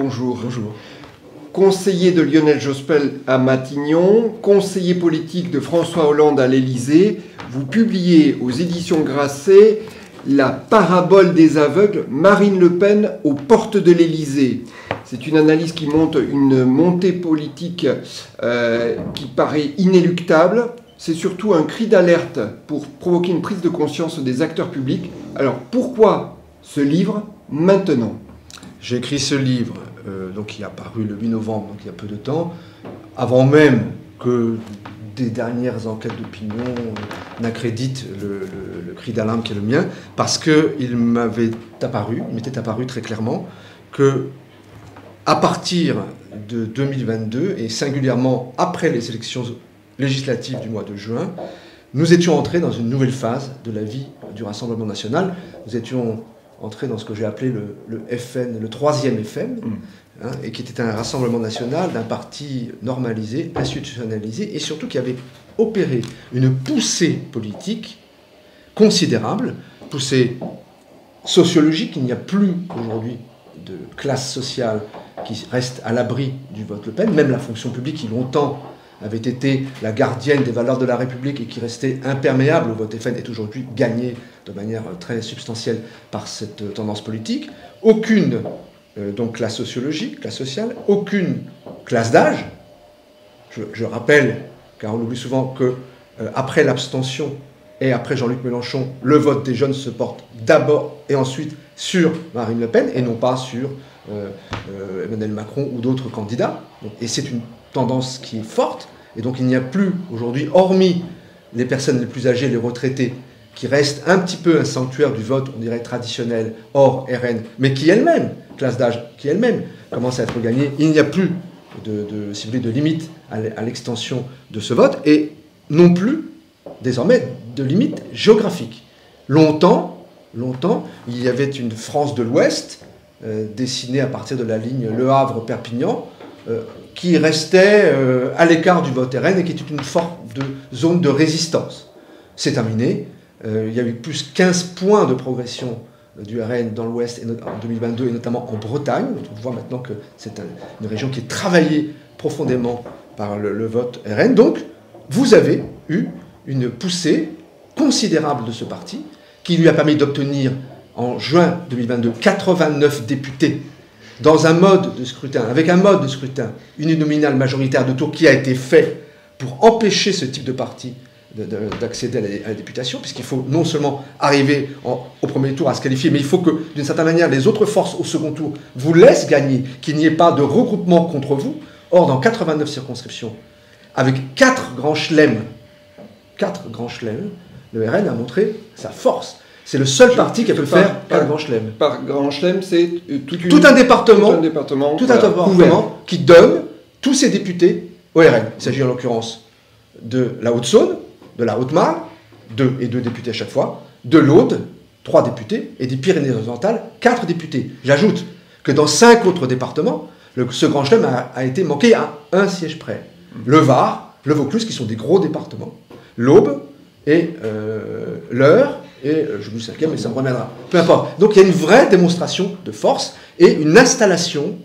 bonjour. Bonjour. Conseiller de Lionel Jospin à Matignon, conseiller politique de François Hollande à l'Élysée, vous publiez aux éditions Grasset La parabole des aveugles, Marine Le Pen aux portes de l'Élysée. C'est une analyse qui montre une montée politique qui paraît inéluctable. C'est surtout un cri d'alerte pour provoquer une prise de conscience des acteurs publics. Alors pourquoi ce livre maintenant ? J'ai écrit ce livre, qui est apparu le 8 novembre, donc il y a peu de temps, avant même que des dernières enquêtes d'opinion n'accréditent le cri d'alarme qui est le mien, parce qu'il m'était apparu très clairement que à partir de 2022, et singulièrement après les élections législatives du mois de juin, nous étions entrés dans une nouvelle phase de la vie du Rassemblement national. Nous étions entrés dans ce que j'ai appelé le FN, le troisième FN, et qui était un rassemblement national d'un parti normalisé, institutionnalisé, et surtout qui avait opéré une poussée politique considérable, poussée sociologique. Il n'y a plus aujourd'hui de classe sociale qui reste à l'abri du vote Le Pen. Même la fonction publique, qui longtemps avait été la gardienne des valeurs de la République et qui restait imperméable au vote FN, est aujourd'hui gagnée de manière très substantielle par cette tendance politique. Aucune donc classe sociologique, classe sociale, aucune classe d'âge. Je rappelle, car on oublie souvent que après l'abstention et après Jean-Luc Mélenchon, le vote des jeunes se porte d'abord et ensuite sur Marine Le Pen et non pas sur Emmanuel Macron ou d'autres candidats. Et c'est une tendance qui est forte, et donc il n'y a plus aujourd'hui, hormis les personnes les plus âgées, les retraités, qui restent un petit peu un sanctuaire du vote, on dirait traditionnel, hors RN, mais qui elle-même, classe d'âge, qui elle-même commence à être gagnée. Il n'y a plus de limite à l'extension de ce vote, et non plus, désormais, de limite géographique. Longtemps, il y avait une France de l'Ouest, dessinée à partir de la ligne Le Havre-Perpignan, qui restait à l'écart du vote RN et qui était une forme de zone de résistance. C'est terminé. Il y a eu plus 15 points de progression du RN dans l'Ouest en 2022, et notamment en Bretagne. On voit maintenant que c'est une région qui est travaillée profondément par le vote RN. Donc, vous avez eu une poussée considérable de ce parti qui lui a permis d'obtenir en juin 2022 89 députés dans un mode de scrutin, avec un mode de scrutin uninominal majoritaire de tour qui a été fait pour empêcher ce type de parti d'accéder à la députation, puisqu'il faut non seulement arriver au premier tour à se qualifier, mais il faut que, d'une certaine manière, les autres forces au second tour vous laissent gagner, qu'il n'y ait pas de regroupement contre vous. Or, dans 89 circonscriptions, avec 4 grands chelems, le RN a montré sa force. C'est le seul parti qui a pu faire 4 grands chelems. Par grand chelem, c'est tout un département qui donne tous ses députés au RN. Il s'agit en l'occurrence de la Haute-Saône, de la Haute-Marne, 2 députés à chaque fois, de l'Aude, 3 députés, et des Pyrénées-Orientales, 4 députés. J'ajoute que dans 5 autres départements, ce grand chelem a été manqué à 1 siège près. Le Var, le Vaucluse, qui sont des gros départements, l'Aube et l'Eure, et je vous le cinquième, mais ça me reviendra. Peu importe. Donc il y a une vraie démonstration de force et une installation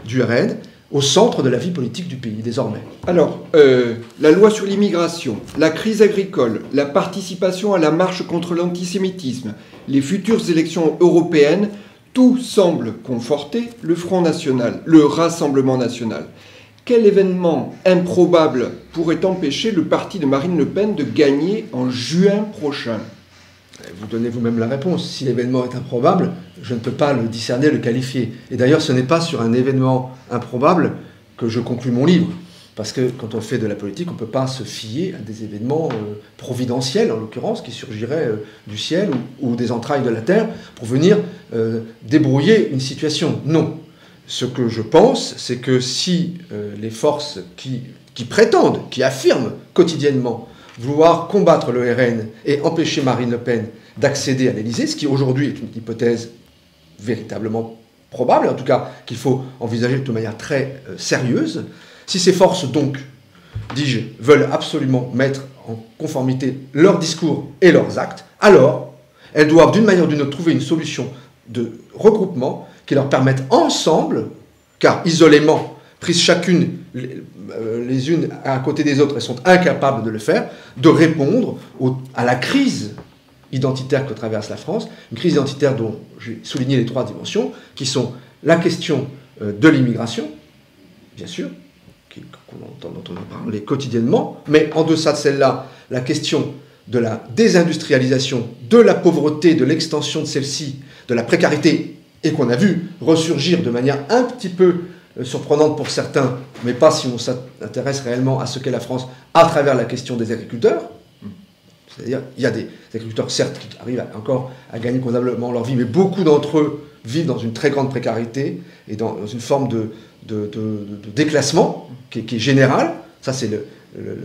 du RN au centre de la vie politique du pays, désormais. Alors, la loi sur l'immigration, la crise agricole, la participation à la marche contre l'antisémitisme, les futures élections européennes, tout semble conforter le Front National, le Rassemblement National. Quel événement improbable pourrait empêcher le parti de Marine Le Pen de gagner en juin prochain ? Vous donnez vous-même la réponse. Si l'événement est improbable, je ne peux pas le discerner, le qualifier. Et d'ailleurs, ce n'est pas sur un événement improbable que je conclus mon livre. Parce que quand on fait de la politique, on ne peut pas se fier à des événements providentiels, en l'occurrence, qui surgiraient du ciel ou des entrailles de la terre pour venir débrouiller une situation. Non. Ce que je pense, c'est que si les forces qui prétendent, qui affirment quotidiennement vouloir combattre le RN et empêcher Marine Le Pen d'accéder à l'Élysée, ce qui aujourd'hui est une hypothèse véritablement probable, en tout cas qu'il faut envisager de manière très sérieuse, si ces forces donc, dis-je, veulent absolument mettre en conformité leurs discours et leurs actes, alors elles doivent d'une manière ou d'une autre trouver une solution de regroupement qui leur permettent ensemble, car isolément, prises chacune les unes à côté des autres, elles sont incapables de le faire, de répondre à la crise identitaire que traverse la France, une crise identitaire dont j'ai souligné les 3 dimensions, qui sont la question de l'immigration, bien sûr, dont on a parlé quotidiennement, mais en deçà de celle-là, la question de la désindustrialisation, de la pauvreté, de l'extension de celle-ci, de la précarité, et qu'on a vu ressurgir de manière un petit peu surprenante pour certains, mais pas si on s'intéresse réellement à ce qu'est la France à travers la question des agriculteurs. C'est-à-dire, il y a des agriculteurs, certes, qui arrivent encore à gagner convenablement leur vie, mais beaucoup d'entre eux vivent dans une très grande précarité et dans une forme de déclassement qui est général. Ça, c'est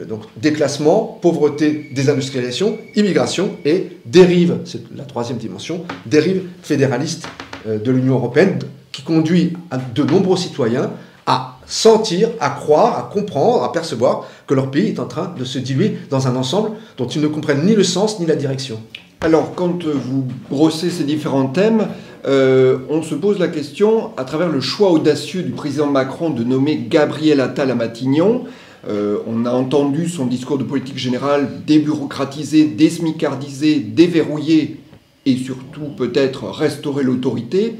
donc déclassement, pauvreté, désindustrialisation, immigration et dérive, c'est la 3e dimension, dérive fédéraliste de l'Union européenne qui conduit de nombreux citoyens à sentir, à croire, à comprendre, à percevoir que leur pays est en train de se diluer dans un ensemble dont ils ne comprennent ni le sens ni la direction. Alors, quand vous brossez ces différents thèmes, on se pose la question, à travers le choix audacieux du président Macron de nommer Gabriel Attal à Matignon, on a entendu son discours de politique générale débureaucratiser, désmicardiser, déverrouiller et surtout peut-être restaurer l'autorité.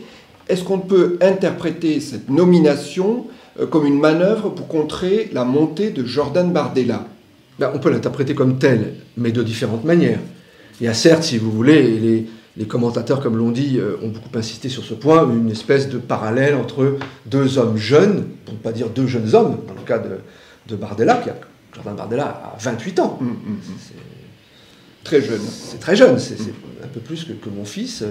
Est-ce qu'on peut interpréter cette nomination comme une manœuvre pour contrer la montée de Jordan Bardella? On peut l'interpréter comme telle, mais de différentes manières. Il y a certes, si vous voulez, les commentateurs, comme l'on dit, ont beaucoup insisté sur ce point, une espèce de parallèle entre 2 hommes jeunes, pour ne pas dire 2 jeunes hommes, dans le cas de Bardella, Jordan Bardella a 28 ans. C'est très jeune. C'est très jeune, c'est un peu plus que mon fils,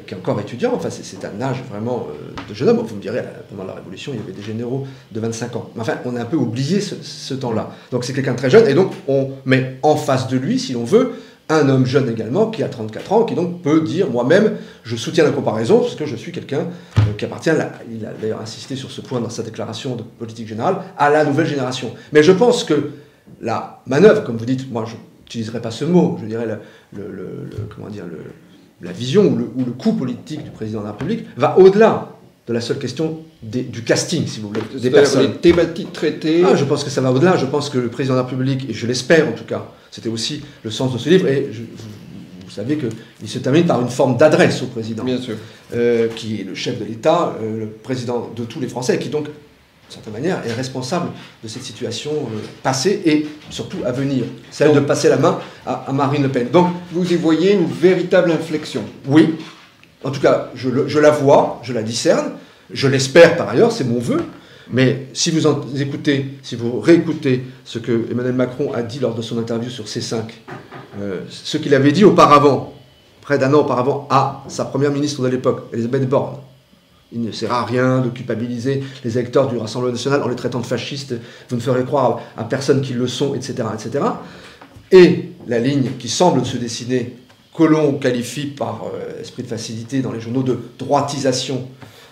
qui est encore étudiant. Enfin, c'est un âge vraiment de jeune homme. Vous me direz, pendant la Révolution, il y avait des généraux de 25 ans. Mais enfin, on a un peu oublié ce temps-là. Donc c'est quelqu'un de très jeune, et donc on met en face de lui, si l'on veut, un homme jeune également, qui a 34 ans, qui donc peut dire, moi-même, je soutiens la comparaison, parce que je suis quelqu'un qui appartient, il a d'ailleurs insisté sur ce point dans sa déclaration de politique générale, à la nouvelle génération. Mais je pense que la manœuvre, comme vous dites, moi je n'utiliserai pas ce mot, je dirais la vision ou le coup politique du président de la République va au-delà de la seule question du casting, si vous voulez, des personnes. Les thématiques traitées. Je pense que ça va au-delà. Je pense que le président de la République, et je l'espère en tout cas, c'était aussi le sens de ce livre, et vous savez qu'il se termine par une forme d'adresse au président, Bien sûr. Qui est le chef de l'État, le président de tous les Français, qui donc, d'une certaine manière, est responsable de cette situation passée et surtout à venir, celle de passer la main à Marine Le Pen. Donc, vous y voyez une véritable inflexion. Oui, en tout cas, je la vois, je la discerne, je l'espère par ailleurs, c'est mon vœu, mais si vous réécoutez ce que Emmanuel Macron a dit lors de son interview sur C5, ce qu'il avait dit auparavant, près d'1 an auparavant, à sa première ministre de l'époque, Elisabeth Borne, il ne sert à rien de culpabiliser les électeurs du Rassemblement national en les traitant de fascistes, vous ne ferez croire à personne qu'ils le sont, etc., etc. Et la ligne qui semble se dessiner, que l'on qualifie par esprit de facilité dans les journaux de droitisation,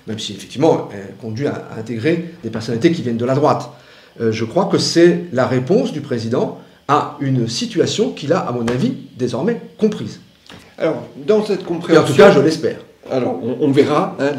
même si effectivement elle conduit à intégrer des personnalités qui viennent de la droite. Je crois que c'est la réponse du président à une situation qu'il a, à mon avis, désormais comprise. Alors, dans cette compréhension... Et en tout cas, je l'espère. Alors, on verra, hein,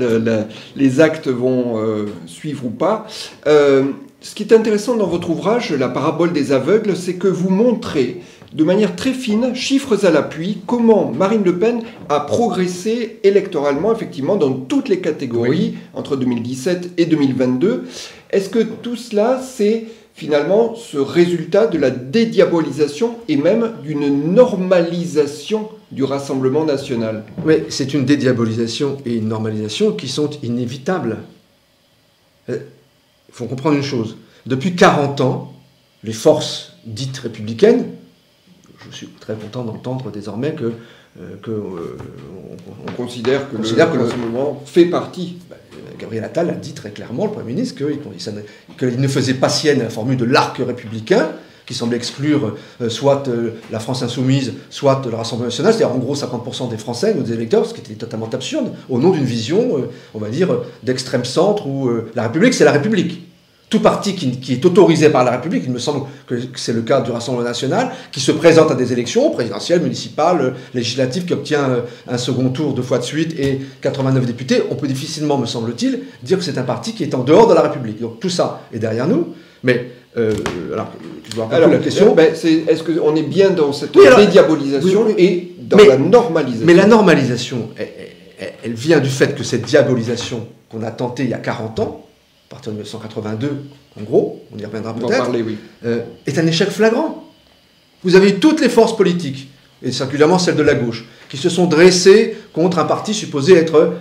les actes vont suivre ou pas. Ce qui est intéressant dans votre ouvrage, La parabole des aveugles, c'est que vous montrez de manière très fine, chiffres à l'appui, comment Marine Le Pen a progressé électoralement, effectivement, dans toutes les catégories, entre 2017 et 2022. Est-ce que tout cela, c'est finalement ce résultat de la dédiabolisation et même d'une normalisation du Rassemblement national? Oui, c'est une dédiabolisation et une normalisation qui sont inévitables. Il faut comprendre une chose. Depuis 40 ans, les forces dites républicaines, je suis très content d'entendre désormais on considère que le Rassemblement fait partie. Gabriel Attal a dit très clairement, le Premier ministre, qu'il ne faisait pas sienne la formule de l'arc républicain, qui semblait exclure soit la France insoumise, soit le Rassemblement national, c'est-à-dire en gros 50% des Français, nos électeurs, ce qui était totalement absurde, au nom d'une vision, on va dire, d'extrême centre, où la République, c'est la République. tout parti qui est autorisé par la République, il me semble que c'est le cas du Rassemblement national, qui se présente à des élections présidentielles, municipales, législatives, qui obtient un second tour 2 fois de suite et 89 députés, on peut difficilement, me semble-t-il, dire que c'est un parti qui est en dehors de la République. Donc tout ça est derrière nous, mais... alors, je vois pas la question. Est-ce qu'on est bien dans cette oui, dédiabolisation et dans la normalisation? Mais la normalisation, elle vient du fait que cette diabolisation qu'on a tentée il y a 40 ans, à partir de 1982, en gros, on y reviendra peut-être, oui. est un échec flagrant. Vous avez eu toutes les forces politiques, et singulièrement celles de la gauche, qui se sont dressées contre un parti supposé être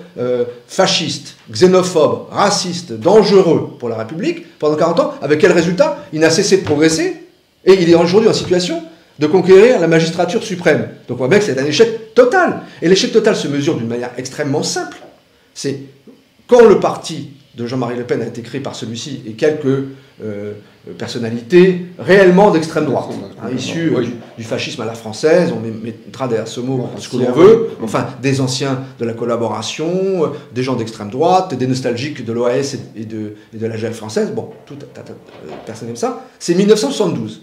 fasciste, xénophobe, raciste, dangereux pour la République, pendant 40 ans. Avec quel résultat? Il n'a cessé de progresser, et il est aujourd'hui en situation de conquérir la magistrature suprême. Donc on voit bien que c'est un échec total. Et l'échec total se mesure d'une manière extrêmement simple. C'est quand le parti de Jean-Marie Le Pen a été créé par celui-ci et quelques personnalités réellement d'extrême droite, issues du fascisme à la française, on mettra derrière ce mot ce que l'on veut, enfin des anciens de la collaboration, des gens d'extrême droite, des nostalgiques de l'OAS et de la GL française, bon, tout personne comme ça, c'est 1972.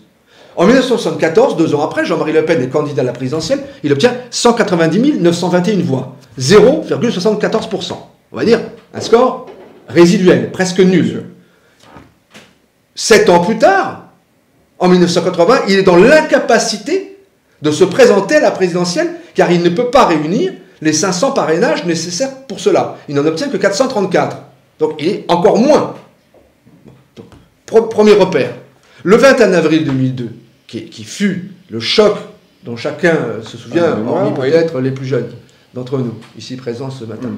En 1974, 2 ans après, Jean-Marie Le Pen est candidat à la présidentielle, il obtient 190 921 voix, 0,74%. On va dire un score résiduel, presque nul. 7 ans plus tard, en 1980, il est dans l'incapacité de se présenter à la présidentielle, car il ne peut pas réunir les 500 parrainages nécessaires pour cela. Il n'en obtient que 434. Donc il est encore moins. Donc, premier repère. Le 21 avril 2002, qui fut le choc dont chacun se souvient, hormis peut-être les plus jeunes d'entre nous, ici présents ce matin.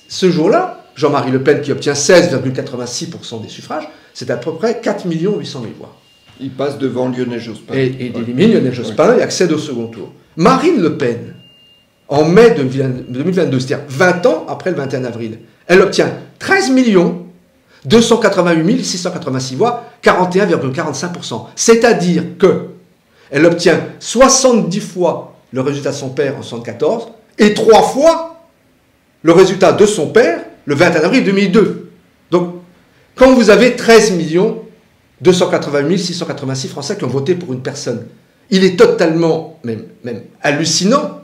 Ce jour-là, Jean-Marie Le Pen, qui obtient 16,86% des suffrages, c'est à peu près 4 800 000 voix. Il passe devant Lionel Jospin. Et il élimine Lionel Jospin et accède au second tour. Marine Le Pen, en mai 2022, c'est-à-dire 20 ans après le 21 avril, elle obtient 13 288 686 voix, 41,45%. C'est-à-dire qu'elle obtient 70 fois le résultat de son père en 1974 et 3 fois le résultat de son père le 21 avril 2002. Donc, quand vous avez 13 280 686 Français qui ont voté pour une personne, il est totalement, même hallucinant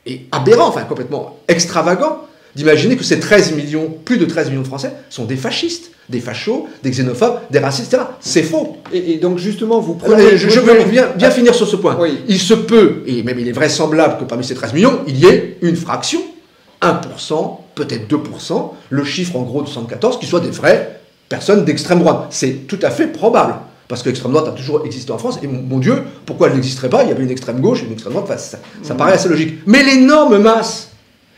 et aberrant, enfin complètement extravagant, d'imaginer que ces 13 millions, plus de 13 millions de Français, sont des fascistes, des fachos, des xénophobes, des racistes, etc. C'est faux. Et donc justement, vous prenez... Je veux bien finir sur ce point. Oui. Il se peut, et même il est vraisemblable que parmi ces 13 millions, il y ait une fraction, 1%, peut-être 2%, le chiffre en gros de 74, qui soient des vraies personnes d'extrême droite. C'est tout à fait probable. Parce que l'extrême droite a toujours existé en France, et mon Dieu, pourquoi elle n'existerait pas? Il y avait une extrême gauche et une extrême droite, enfin, ça paraît assez logique. Mais l'énorme masse,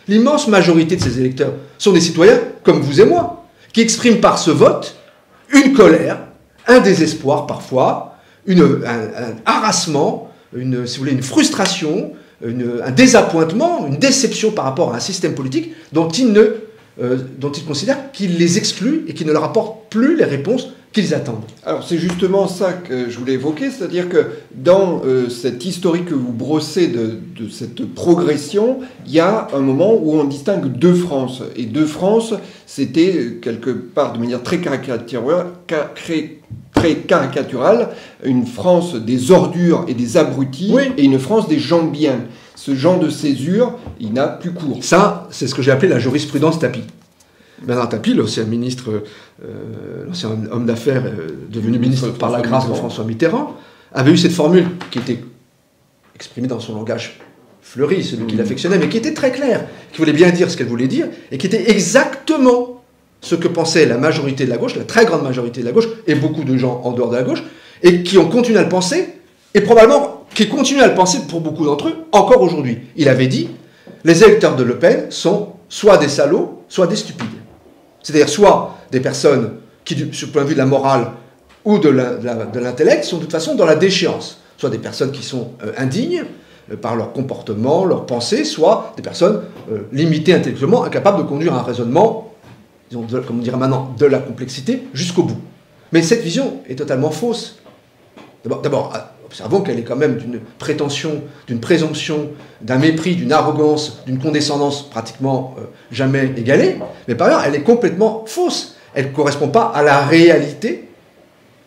l'immense majorité de ces électeurs sont des citoyens comme vous et moi, qui expriment par ce vote une colère, un désespoir parfois, un harassement, si vous voulez, une frustration, un désappointement, une déception par rapport à un système politique dont ils considèrent qu'il les exclut et qui ne leur apporte plus les réponses qu'ils attendent. Alors c'est justement ça que je voulais évoquer, c'est-à-dire que dans cette historique que vous brossez de cette progression, il y a un moment où on distingue deux France. Et deux France, c'était quelque part de manière très caricaturale, une France des ordures et des abrutis, oui, et une France des gens bien. Ce genre de césure, il n'a plus cours. Ça, c'est ce que j'ai appelé la jurisprudence Tapie. Bernard Tapie, l'ancien ministre, l'ancien homme d'affaires devenu ministre par la grâce de François Mitterrand, avait eu cette formule qui était exprimée dans son langage fleuri, celui qu'il affectionnait, mais qui était très claire, qui voulait bien dire ce qu'elle voulait dire, et qui était exactement ce que pensait la majorité de la gauche, la très grande majorité de la gauche, et beaucoup de gens en dehors de la gauche, et qui ont continué à le penser, et probablement qui continuent à le penser pour beaucoup d'entre eux, encore aujourd'hui. Il avait dit, les électeurs de Le Pen sont soit des salauds, soit des stupides. C'est-à-dire soit des personnes qui, sur le point de vue de la morale ou de l'intellect, sont de toute façon dans la déchéance. Soit des personnes qui sont indignes par leur comportement, leur pensée, soit des personnes limitées intellectuellement, incapables de conduire un raisonnement, disons, comme on dirait maintenant, de la complexité jusqu'au bout. Mais cette vision est totalement fausse. D'abord, observons qu'elle est quand même d'une prétention, d'une présomption, d'un mépris, d'une arrogance, d'une condescendance pratiquement jamais égalée. Mais par ailleurs, elle est complètement fausse. elle ne correspond pas à la réalité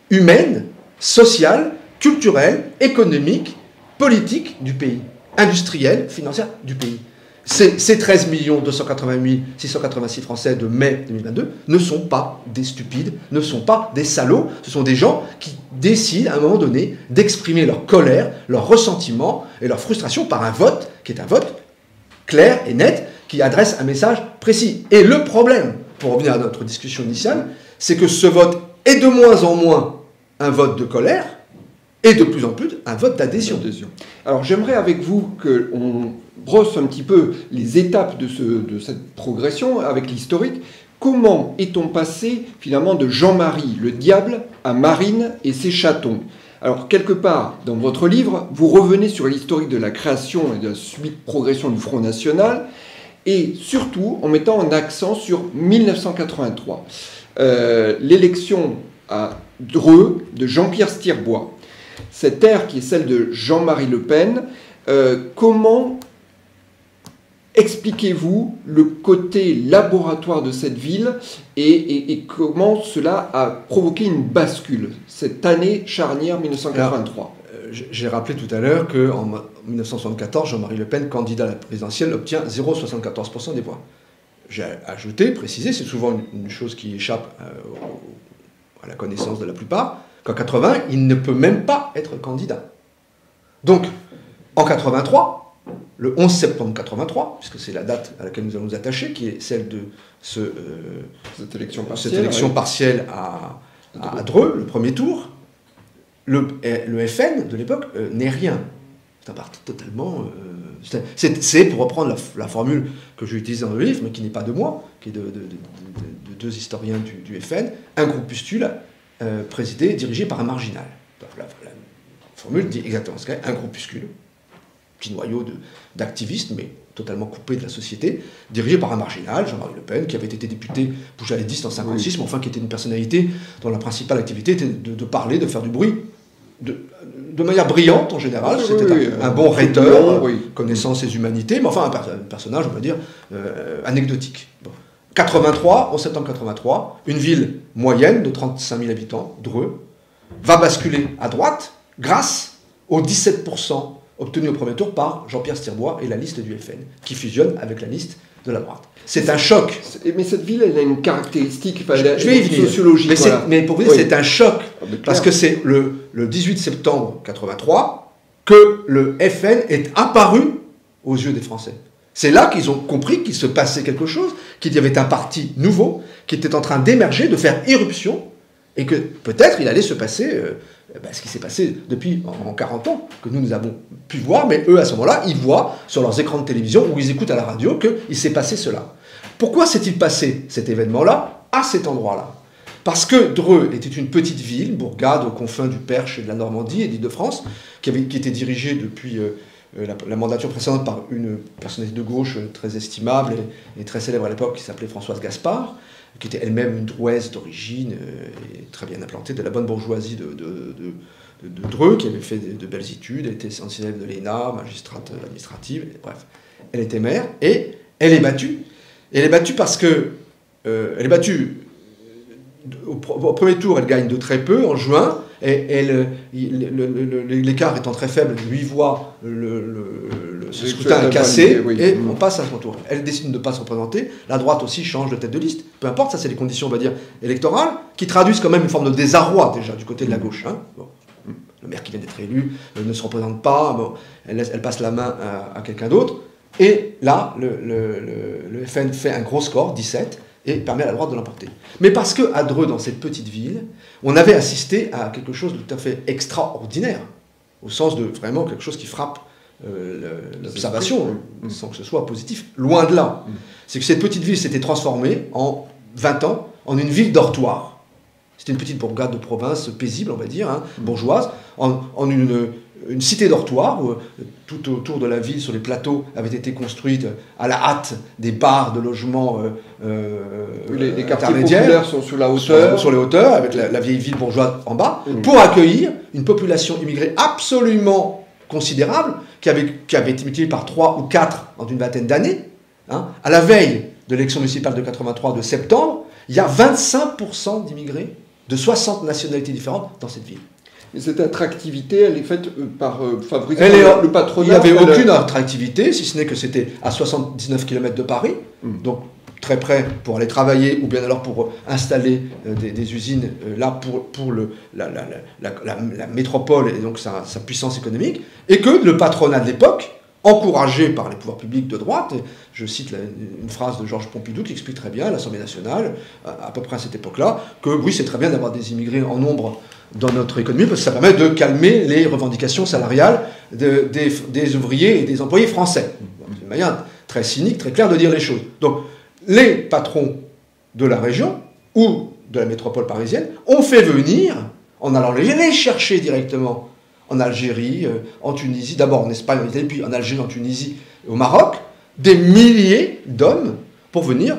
humaine, sociale, culturelle, économique, politique du pays, industrielle, financière du pays. Ces 13 280 686 Français de mai 2022 ne sont pas des stupides, ne sont pas des salauds, ce sont des gens qui décident à un moment donné d'exprimer leur colère, leur ressentiment et leur frustration par un vote qui est un vote clair et net, qui adresse un message précis. Et le problème, pour revenir à notre discussion initiale, c'est que ce vote est de moins en moins un vote de colère et de plus en plus un vote d'adhésion. Alors j'aimerais avec vous qu'on brosse un petit peu les étapes de cette progression avec l'historique. Comment est-on passé finalement de Jean-Marie le diable à Marine et ses chatons? Alors quelque part dans votre livre, vous revenez sur l'historique de la création et de la suite progression du Front National, et surtout en mettant un accent sur 1983. L'élection à Dreux de Jean-Pierre Stirbois. Cette ère qui est celle de Jean-Marie Le Pen, comment expliquez-vous le côté laboratoire de cette ville et comment cela a provoqué une bascule, cette année charnière 1983? J'ai rappelé tout à l'heure qu'en 1974, Jean-Marie Le Pen, candidat à la présidentielle, obtient 0,74% des voix. J'ai ajouté, précisé, c'est souvent une chose qui échappe à la connaissance de la plupart, qu'en 80, il ne peut même pas être candidat. Donc, en 83, le 11 septembre 83, puisque c'est la date à laquelle nous allons nous attacher, qui est celle de cette élection partielle à Dreux, le premier tour, le FN de l'époque n'est rien. C'est un parti totalement... c'est, pour reprendre la formule que j'ai utilisée dans le livre, mais qui n'est pas de moi, qui est de deux historiens du FN, un groupuscule présidé, dirigé par un marginal. La formule dit exactement ce qu'est un groupuscule, petit noyau d'activistes, mais totalement coupé de la société, dirigé par un marginal, Jean-Marie Le Pen, qui avait été député boujalidiste en 1956, mais enfin qui était une personnalité dont la principale activité était de parler, de faire du bruit, de manière brillante en général. C'était un bon rhéteur, connaissant ses humanités, mais enfin un personnage, on va dire, anecdotique. Bon. 83, en septembre 83, une ville moyenne de 35 000 habitants, Dreux, va basculer à droite grâce aux 17% obtenus au premier tour par Jean-Pierre Stirbois et la liste du FN, qui fusionne avec la liste de la droite. C'est un choc. Mais cette ville, elle a une caractéristique je vais y venir. Sociologique. Mais, mais pour vous dire, c'est un choc. Parce que c'est le 18 septembre 83 que le FN est apparu aux yeux des Français. C'est là qu'ils ont compris qu'il se passait quelque chose, qu'il y avait un parti nouveau, qui était en train d'émerger, de faire irruption, et que peut-être il allait se passer ce qui s'est passé depuis en 40 ans, que nous avons pu voir, mais eux, à ce moment-là, ils voient sur leurs écrans de télévision ou ils écoutent à la radio qu'il s'est passé cela. Pourquoi s'est-il passé cet événement-là à cet endroit-là? Parce que Dreux était une petite ville, bourgade aux confins du Perche et de la Normandie et d'Île-de-France, qui était dirigée depuis la mandature précédente par une personnalité de gauche très estimable et très célèbre à l'époque, qui s'appelait Françoise Gaspard, qui était elle-même une Drouaise d'origine et très bien implantée de la bonne bourgeoisie de Dreux, qui avait fait de belles études, elle était élève de l'ENA, magistrate administrative, bref. Elle était maire et elle est battue. Et elle est battue parce que... elle est battue... Au premier tour, elle gagne de très peu, en juin, et l'écart étant très faible, 8 voix, le scrutin est cassé, et on passe à son tour. Elle décide de ne pas se représenter, la droite aussi change de tête de liste, peu importe, ça c'est les conditions, on va dire, électorales, qui traduisent quand même une forme de désarroi, déjà, du côté de la gauche. Hein. Bon. Le maire qui vient d'être élu ne se représente pas, bon, elle passe la main à quelqu'un d'autre, et là, le FN fait un gros score, 17, et permet à la droite de l'emporter. Mais parce qu'à Dreux, dans cette petite ville, on avait assisté à quelque chose de tout à fait extraordinaire, au sens de vraiment quelque chose qui frappe l'observation, sans que ce soit positif, loin de là. C'est que cette petite ville s'était transformée en 20 ans en une ville dortoir. C'était une petite bourgade de province paisible, on va dire, hein, bourgeoise, en une cité dortoir où tout autour de la ville, sur les plateaux, avaient été construites à la hâte des barres de logements les quartiers populaires sont sur la hauteur. Sur les hauteurs, avec la vieille ville bourgeoise en bas, pour accueillir une population immigrée absolument considérable, qui avait été multipliée par 3 ou 4 en une vingtaine d'années, hein, à la veille de l'élection municipale de 83 de septembre, Il y a 25% d'immigrés de 60 nationalités différentes dans cette ville. Et cette attractivité, elle est faite par Fabrice, le patronat. Il n'y avait aucune attractivité, si ce n'est que c'était à 79 km de Paris, donc très près pour aller travailler, ou bien alors pour installer des usines là pour la métropole et donc sa puissance économique, et que le patronat de l'époque, encouragé par les pouvoirs publics de droite, je cite une phrase de Georges Pompidou qui explique très bien à l'Assemblée nationale, à peu près à cette époque-là, que oui, c'est très bien d'avoir des immigrés en nombre dans notre économie, parce que ça permet de calmer les revendications salariales des ouvriers et des employés français. C'est une manière très cynique, très claire de dire les choses. Donc, les patrons de la région ou de la métropole parisienne ont fait venir, en allant les chercher directement en Algérie, en Tunisie, d'abord en Espagne, en Italie, puis en Algérie, en Tunisie, au Maroc, des milliers d'hommes pour venir,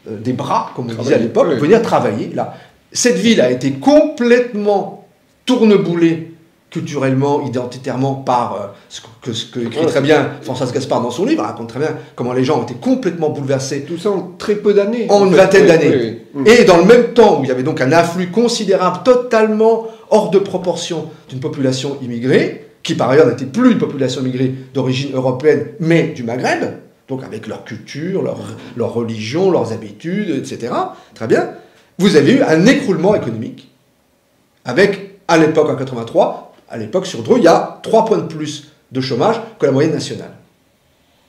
des bras, comme on disait à l'époque, pour venir travailler là. Cette ville a été complètement tourneboulée culturellement, identitairement, par ce que écrit très bien Françoise Gaspard dans son livre, elle raconte très bien comment les gens ont été complètement bouleversés. Tout ça en très peu d'années. En une vingtaine d'années. Et dans le même temps où il y avait donc un afflux considérable, totalement hors de proportion d'une population immigrée, qui par ailleurs n'était plus une population immigrée d'origine européenne, mais du Maghreb, donc avec leur culture, leur religion, leurs habitudes, etc. Très bien. Vous avez eu un écroulement économique, avec, à l'époque, en 83, à l'époque, sur Dreux, il y a 3 points de plus de chômage que la moyenne nationale.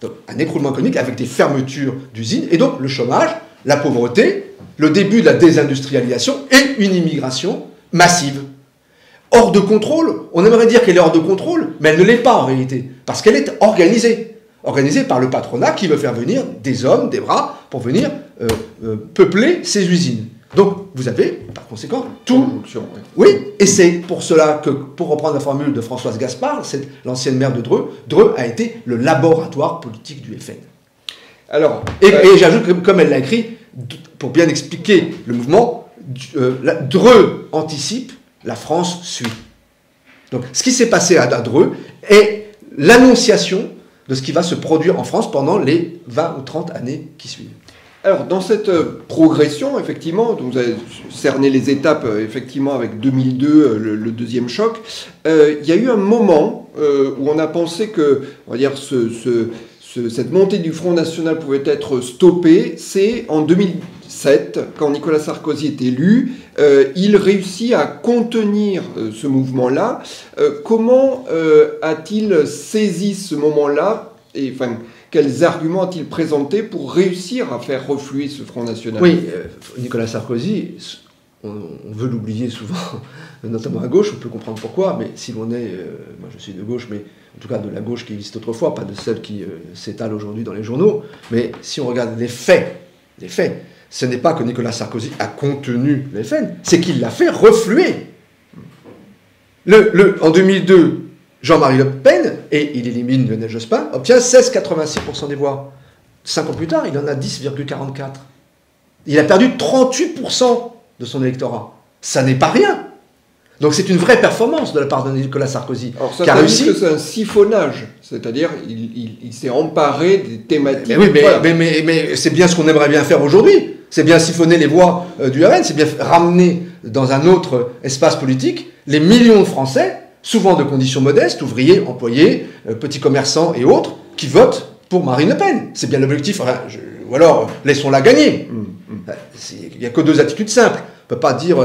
Donc, un écroulement économique avec des fermetures d'usines, et donc le chômage, la pauvreté, le début de la désindustrialisation et une immigration massive. Hors de contrôle, on aimerait dire qu'elle est hors de contrôle, mais elle ne l'est pas en réalité, parce qu'elle est organisée. Organisée par le patronat qui veut faire venir des hommes, des bras, pour venir peupler ces usines. Donc, vous avez, par conséquent, tout... Oui, et c'est pour cela que, pour reprendre la formule de Françoise Gaspard, l'ancienne maire de Dreux, Dreux a été le laboratoire politique du FN. Alors, et j'ajoute, comme elle l'a écrit, pour bien expliquer le mouvement, Dreux anticipe, la France suit. Donc, ce qui s'est passé à Dreux est l'annonciation de ce qui va se produire en France pendant les 20 ou 30 années qui suivent. Alors, dans cette progression, effectivement, vous avez cerné les étapes, effectivement, avec 2002, le deuxième choc, il y a eu un moment où on a pensé que, on va dire, cette montée du Front National pouvait être stoppée. C'est en 2007, quand Nicolas Sarkozy est élu, il réussit à contenir ce mouvement-là. Comment a-t-il saisi ce moment-là et, enfin, quels arguments a-t-il présenté pour réussir à faire refluer ce Front National? Oui, Nicolas Sarkozy, on veut l'oublier souvent, notamment à gauche, on peut comprendre pourquoi, mais si l'on est, moi je suis de gauche, mais en tout cas de la gauche qui existe autrefois, pas de celle qui s'étale aujourd'hui dans les journaux, mais si on regarde les faits, ce n'est pas que Nicolas Sarkozy a contenu les faits, c'est qu'il l'a fait refluer. En 2002, Jean-Marie Le Pen, et il élimine Lionel Jospin, obtient 16,86% des voix. 5 ans plus tard, il en a 10,44%. Il a perdu 38% de son électorat. Ça n'est pas rien. Donc c'est une vraie performance de la part de Nicolas Sarkozy. Alors ça veut dire que c'est un siphonnage, c'est-à-dire il s'est emparé des thématiques. Mais oui, mais c'est bien ce qu'on aimerait bien faire aujourd'hui. C'est bien siphonner les voix du RN, c'est bien ramener dans un autre espace politique les millions de Français, souvent de conditions modestes, ouvriers, employés, petits commerçants et autres, qui votent pour Marine Le Pen. C'est bien l'objectif. Enfin, ou alors, laissons-la gagner. Il n'y a que 2 attitudes simples. On ne peut pas dire,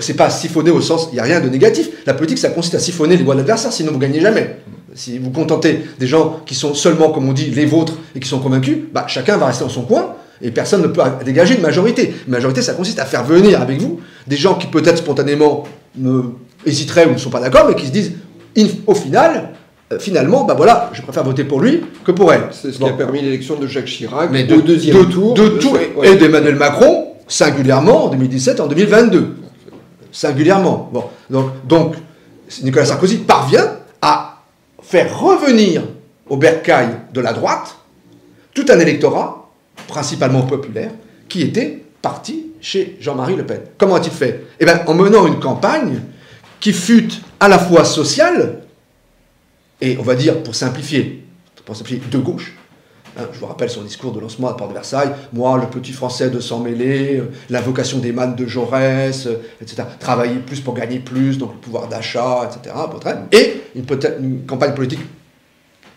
c'est pas siphonner au sens, il n'y a rien de négatif. La politique, ça consiste à siphonner les voix de l'adversaire, sinon vous ne gagnez jamais. Si vous contentez des gens qui sont seulement, comme on dit, les vôtres, et qui sont convaincus, bah, chacun va rester dans son coin, et personne ne peut dégager une majorité. Une majorité, ça consiste à faire venir avec vous des gens qui peut-être spontanément hésiteraient ou ne sont pas d'accord, mais qui se disent, au final, finalement, bah voilà, je préfère voter pour lui que pour elle. C'est ce qui a permis l'élection de Jacques Chirac mais au deuxième tour. Et d'Emmanuel Macron, singulièrement en 2017 et en 2022. Singulièrement. Bon. Donc, Nicolas Sarkozy parvient à faire revenir au bercail de la droite tout un électorat, principalement populaire, qui était parti chez Jean-Marie Le Pen. Comment a-t-il fait? Eh bien, en menant une campagne qui fut à la fois sociale, et on va dire, pour simplifier, de gauche, Hein, je vous rappelle son discours de lancement à la porte de Versailles. Moi, le petit Français de s'en mêler, l'invocation des mannes de Jaurès, etc. Travailler plus pour gagner plus, donc le pouvoir d'achat, etc. Et une campagne politique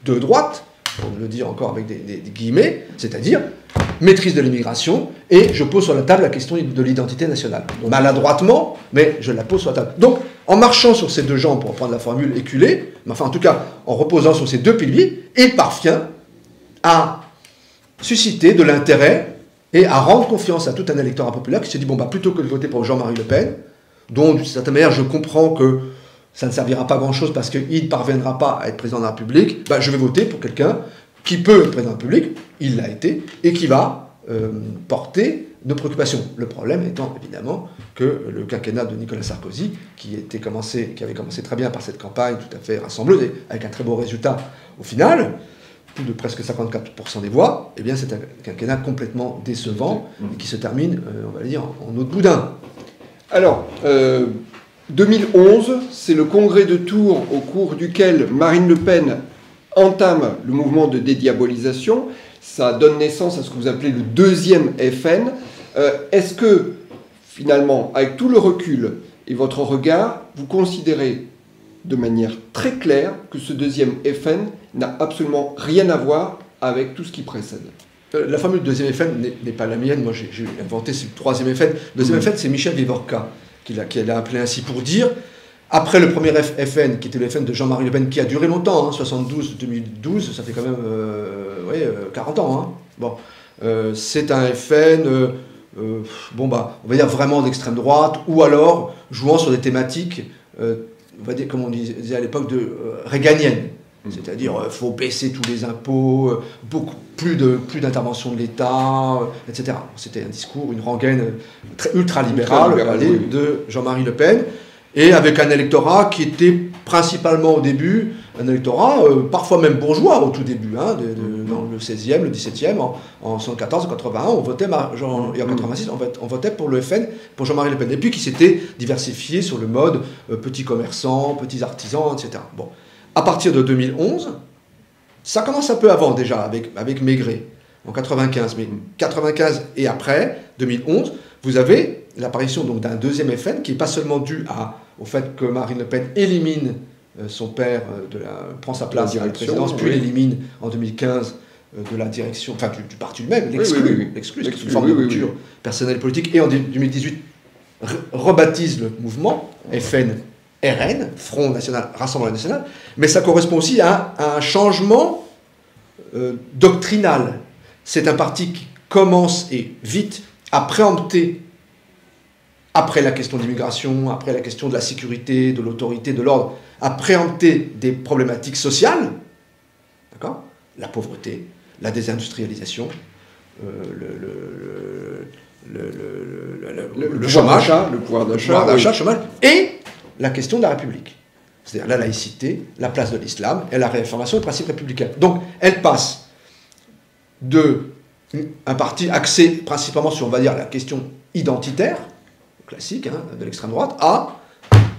de droite, pour le dire encore avec des guillemets, c'est-à-dire maîtrise de l'immigration, et je pose sur la table la question de l'identité nationale. Maladroitement, mais je la pose sur la table. Donc, en marchant sur ces deux jambes, pour reprendre la formule éculée, mais enfin en tout cas en reposant sur ces deux piliers, il parvient à susciter de l'intérêt et à rendre confiance à tout un électorat populaire qui se dit, bon, plutôt que de voter pour Jean-Marie Le Pen, dont d'une certaine manière je comprends que ça ne servira pas grand-chose parce qu'il ne parviendra pas à être président de la République, je vais voter pour quelqu'un qui peut être président de la République, il l'a été, et qui va porter nos préoccupations. Le problème étant évidemment que le quinquennat de Nicolas Sarkozy, qui avait commencé très bien par cette campagne tout à fait rassembleuse, et avec un très beau résultat au final, plus de presque 54% des voix, eh bien c'est un quinquennat complètement décevant, et qui se termine, on va dire, en eau de boudin. Alors, 2011, c'est le congrès de Tours au cours duquel Marine Le Pen entame le mouvement de dédiabolisation. Ça donne naissance à ce que vous appelez le deuxième FN. Est-ce que, finalement, avec tout le recul et votre regard, vous considérez de manière très claire que ce deuxième FN n'a absolument rien à voir avec tout ce qui précède? La formule deuxième FN n'est pas la mienne. Moi, j'ai inventé ce troisième FN. Le deuxième FN, c'est Michel Vivorca qui l'a appelé ainsi pour dire, après le premier FN, qui était le FN de Jean-Marie Le Pen, qui a duré longtemps, 72-2012, ça fait quand même 40 ans. Hein. Bon, c'est un FN, on va dire vraiment d'extrême droite, ou alors jouant sur des thématiques, on va dire, comme on disait à l'époque, réganiennes. C'est-à-dire, il faut baisser tous les impôts, beaucoup plus d'intervention de l'État, etc. C'était un discours, une rengaine ultra-libérale de Jean-Marie Le Pen, et avec un électorat qui était principalement au début, un électorat parfois même bourgeois au tout début, dans le 16e, le 17e, en 74, en 81, on votait, et en 86, on votait pour le FN, pour Jean-Marie Le Pen, et puis qui s'était diversifié sur le mode petits commerçants, petits artisans, etc. Bon. À partir de 2011, ça commence un peu avant déjà, avec Maigret, en 95, mais 95 et après, 2011, vous avez l'apparition d'un deuxième FN qui n'est pas seulement dû au fait que Marine Le Pen élimine son père, prend sa place à la présidence, puis l'élimine en 2015 de la direction, enfin du parti lui-même, l'exclut, c'est une forme de rupture personnelle politique, et en 2018 rebaptise le mouvement FN-RN, Front National, Rassemblement National, mais ça correspond aussi à un changement doctrinal. C'est un parti qui commence, et vite, à préempter, après la question de l'immigration, après la question de la sécurité, de l'autorité, de l'ordre, à préempter des problématiques sociales, d'accord ? La pauvreté, la désindustrialisation, le chômage, le pouvoir d'achat, chômage, et la question de la République. C'est-à-dire la laïcité, la place de l'islam et la réaffirmation des principes républicains. Donc, elle passe d'un parti axé principalement sur, on va dire, la question identitaire, classique, de l'extrême droite, à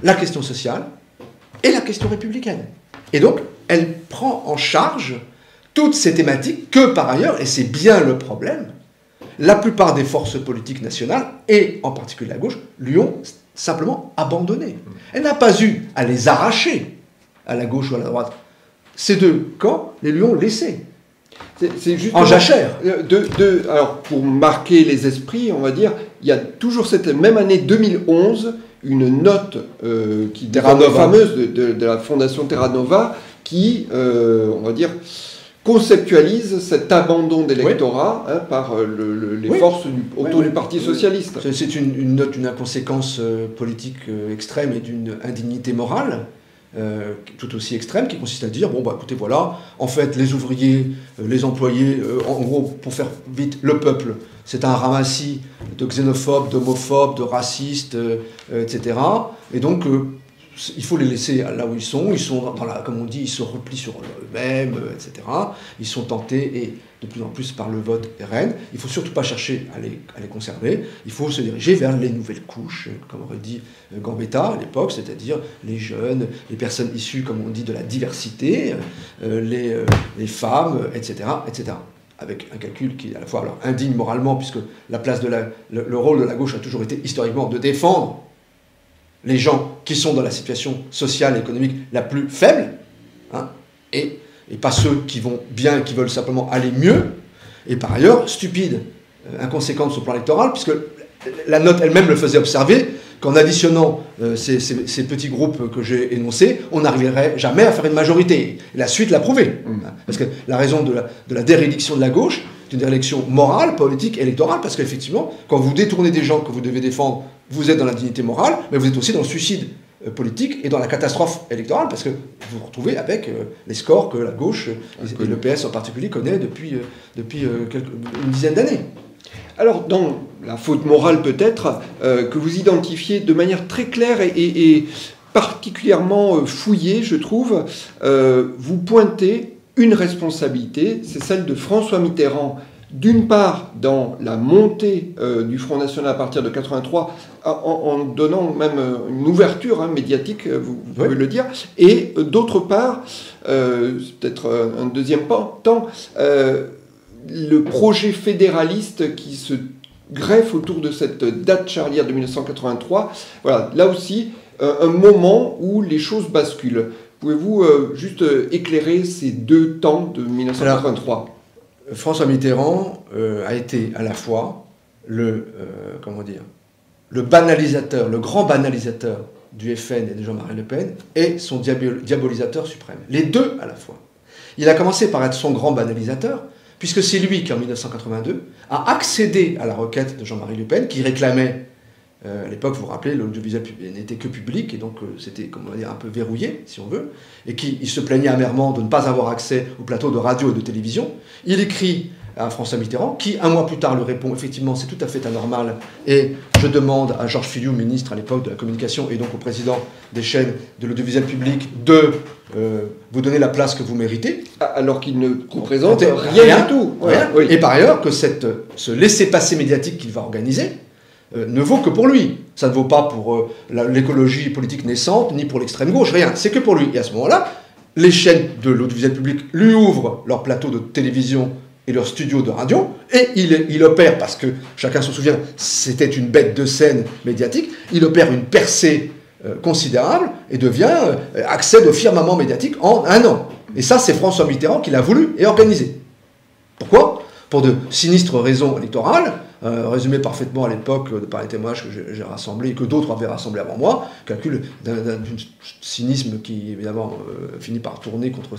la question sociale et la question républicaine. Et donc, elle prend en charge toutes ces thématiques que, par ailleurs, et c'est bien le problème, la plupart des forces politiques nationales, et en particulier la gauche, lui ont simplement abandonné. Elle n'a pas eu à les arracher à la gauche ou à la droite. Ces deux camps les lui ont laissés. C'est en jachère. Alors, pour marquer les esprits, on va dire, il y a toujours cette même année 2011, une note qui est fameuse de la Fondation Terra Nova qui, on va dire, conceptualise cet abandon d'électorat par les forces autour du Parti socialiste. C'est une note d'une inconséquence politique extrême et d'une indignité morale tout aussi extrême, qui consiste à dire, écoutez, voilà, en fait, les ouvriers, les employés, en gros, pour faire vite, le peuple, c'est un ramassis de xénophobes, d'homophobes, de racistes, etc. Et donc, il faut les laisser là où ils sont comme on dit, ils se replient sur eux-mêmes, etc. Ils sont tentés, et de plus en plus par le vote RN. Il ne faut surtout pas chercher à les conserver. Il faut se diriger vers les nouvelles couches, comme aurait dit Gambetta à l'époque, c'est-à-dire les jeunes, les personnes issues, comme on dit, de la diversité, les femmes, etc., etc. avec un calcul qui est à la fois alors, indigne moralement, puisque la place de le rôle de la gauche a toujours été historiquement de défendre les gens qui sont dans la situation sociale et économique la plus faible, hein, et pas ceux qui vont bien, qui veulent simplement aller mieux, et par ailleurs stupide, inconséquente sur le plan électoral, puisque la note elle-même le faisait observer qu'en additionnant ces petits groupes que j'ai énoncés, on n'arriverait jamais à faire une majorité. Et la suite l'a prouvé. Parce que la raison de la déréliction de la gauche, c'est une déréliction morale, politique, électorale, parce qu'effectivement, quand vous détournez des gens que vous devez défendre, vous êtes dans la dignité morale, mais vous êtes aussi dans le suicide politique et dans la catastrophe électorale, parce que vous vous retrouvez avec les scores que la gauche, et le PS en particulier, connaît depuis une dizaine d'années. Alors, dans la faute morale peut-être, que vous identifiez de manière très claire et particulièrement fouillée, je trouve, vous pointez une responsabilité, c'est celle de François Mitterrand, d'une part dans la montée du Front National à partir de 83, en donnant même une ouverture médiatique, vous pouvez le dire, et d'autre part, c'est peut-être un deuxième temps, le projet fédéraliste qui se greffe autour de cette date charnière de 1983. Voilà, là aussi, un moment où les choses basculent. Pouvez-vous juste éclairer ces deux temps de 1983 ? Alors, François Mitterrand a été à la fois le banalisateur, le grand banalisateur du FN et de Jean-Marie Le Pen, et son diabolisateur suprême. Les deux à la fois. Il a commencé par être son grand banalisateur, puisque c'est lui qui, en 1982, a accédé à la requête de Jean-Marie Le Pen, qui réclamait, à l'époque, vous vous rappelez, l'audiovisuel n'était que public, et donc c'était, comment dire, un peu verrouillé, si on veut, et il se plaignait amèrement de ne pas avoir accès aux plateaux de radio et de télévision. Il écrit à François Mitterrand, qui, un mois plus tard, lui répond, effectivement, c'est tout à fait anormal, et je demande à Georges Filiou, ministre à l'époque de la communication, et donc au président des chaînes de l'audiovisuel public, de vous donner la place que vous méritez. Alors qu'il ne représente rien du tout. Rien. Oui. Et par ailleurs, que ce laissez-passer médiatique qu'il va organiser ne vaut que pour lui. Ça ne vaut pas pour l'écologie politique naissante, ni pour l'extrême gauche, rien. C'est que pour lui. Et à ce moment-là, les chaînes de l'audiovisuel public lui ouvrent leur plateau de télévision et leur studio de radio, et il opère, parce que chacun se souvient, c'était une bête de scène médiatique, il opère une percée considérable et accède au firmament médiatique en un an. Et ça, c'est François Mitterrand qui l'a voulu et organisé. Pourquoi ? Pour de sinistres raisons électorales, résumées parfaitement à l'époque par les témoignages que j'ai rassemblés et que d'autres avaient rassemblés avant moi, calcul d'un cynisme qui évidemment finit par tourner contre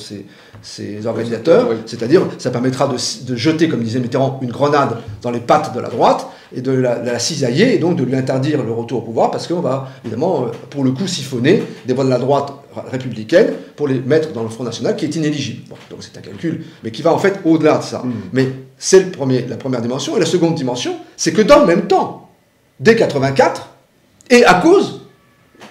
ces organisateurs, c'est-à-dire ça permettra de jeter, comme disait Mitterrand, une grenade dans les pattes de la droite et de la cisailler, et donc de lui interdire le retour au pouvoir, parce qu'on va évidemment pour le coup siphonner des voix de la droite républicaine pour les mettre dans le Front National qui est inéligible. Bon, donc c'est un calcul, mais qui va en fait au-delà de ça. Mais c'est la première dimension. Et la seconde dimension, c'est que dans le même temps, dès 84, et à cause,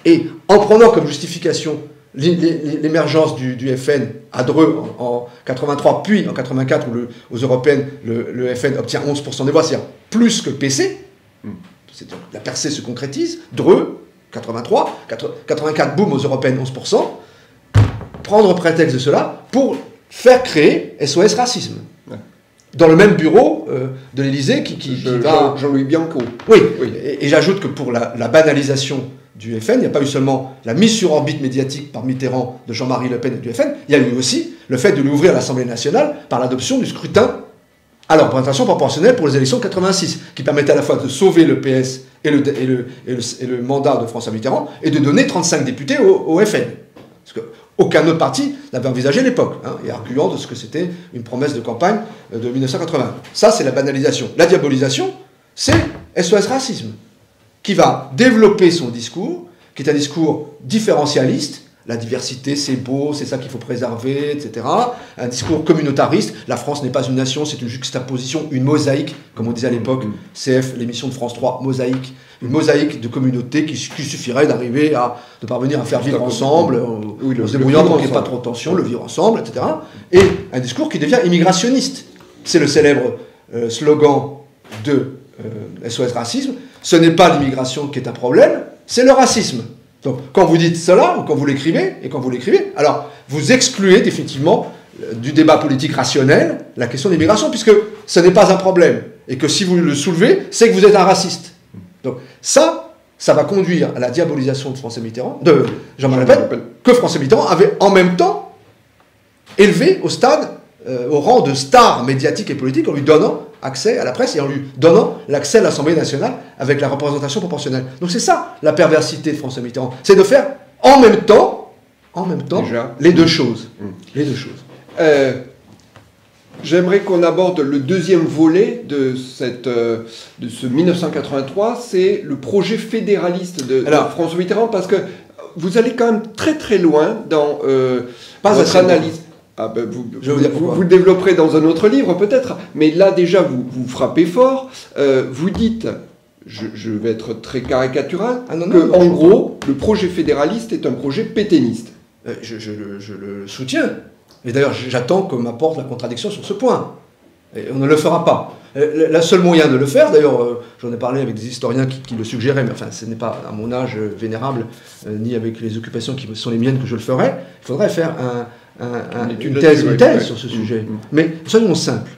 et en prenant comme justification l'émergence du FN à Dreux en 83, puis en 84, où aux européennes, le FN obtient 11% des voix, c'est-à-dire plus que le PC, la percée se concrétise, Dreux, 83, 84, boum, aux européennes, 11%, prendre prétexte de cela pour faire créer SOS Racisme. Dans le même bureau de l'Élysée qui va... Jean-Louis Bianco. Oui. Et j'ajoute que pour la banalisation du FN, il n'y a pas eu seulement la mise sur orbite médiatique par Mitterrand de Jean-Marie Le Pen et du FN, il y a eu aussi le fait de lui ouvrir l'Assemblée nationale par l'adoption du scrutin à la représentation proportionnelle pour les élections de 86, qui permettait à la fois de sauver le PS et le mandat de François Mitterrand, et de donner 35 députés au FN. Parce qu'aucun autre parti n'avait envisagé l'époque, et arguant de ce que c'était une promesse de campagne de 1980. Ça, c'est la banalisation. La diabolisation, c'est SOS Racisme, qui va développer son discours, qui est un discours différentialiste. La diversité, c'est beau, c'est ça qu'il faut préserver, etc. Un discours communautariste. La France n'est pas une nation, c'est une juxtaposition, une mosaïque, comme on disait à l'époque, CF, l'émission de France 3, mosaïque. Une mosaïque de communautés qui suffirait de parvenir à faire vivre ensemble, en se débrouillant pour qu'il n'y ait pas trop de tension, le vivre ensemble, etc. Et un discours qui devient immigrationniste. C'est le célèbre slogan de SOS Racisme. Ce n'est pas l'immigration qui est un problème, c'est le racisme. Donc, quand vous dites cela, ou quand vous l'écrivez, alors vous excluez définitivement du débat politique rationnel la question de l'immigration, puisque ce n'est pas un problème. Et que si vous le soulevez, c'est que vous êtes un raciste. Donc ça va conduire à la diabolisation de François Mitterrand, de Jean-Marie Le Pen, que François Mitterrand avait en même temps élevé au stade, au rang de star médiatique et politique, en lui donnant accès à la presse et en lui donnant l'accès à l'Assemblée nationale avec la représentation proportionnelle. Donc c'est ça la perversité de François Mitterrand, c'est de faire en même temps déjà, les deux choses. Les deux choses. J'aimerais qu'on aborde le deuxième volet de ce 1983, c'est le projet fédéraliste de François Mitterrand, parce que vous allez quand même très très loin dans votre analyse. Vous le développerez dans un autre livre peut-être, mais là déjà vous frappez fort, vous dites, je vais être très caricatural, en gros le projet fédéraliste est un projet pétainiste. Je le soutiens. Et d'ailleurs, j'attends qu'on m'apporte la contradiction sur ce point. Et on ne le fera pas. Le seul moyen de le faire, d'ailleurs, j'en ai parlé avec des historiens qui le suggéraient, mais enfin, ce n'est pas à mon âge vénérable, ni avec les occupations qui sont les miennes que je le ferai. Il faudrait faire une thèse sur ce sujet. Mais soyons simples.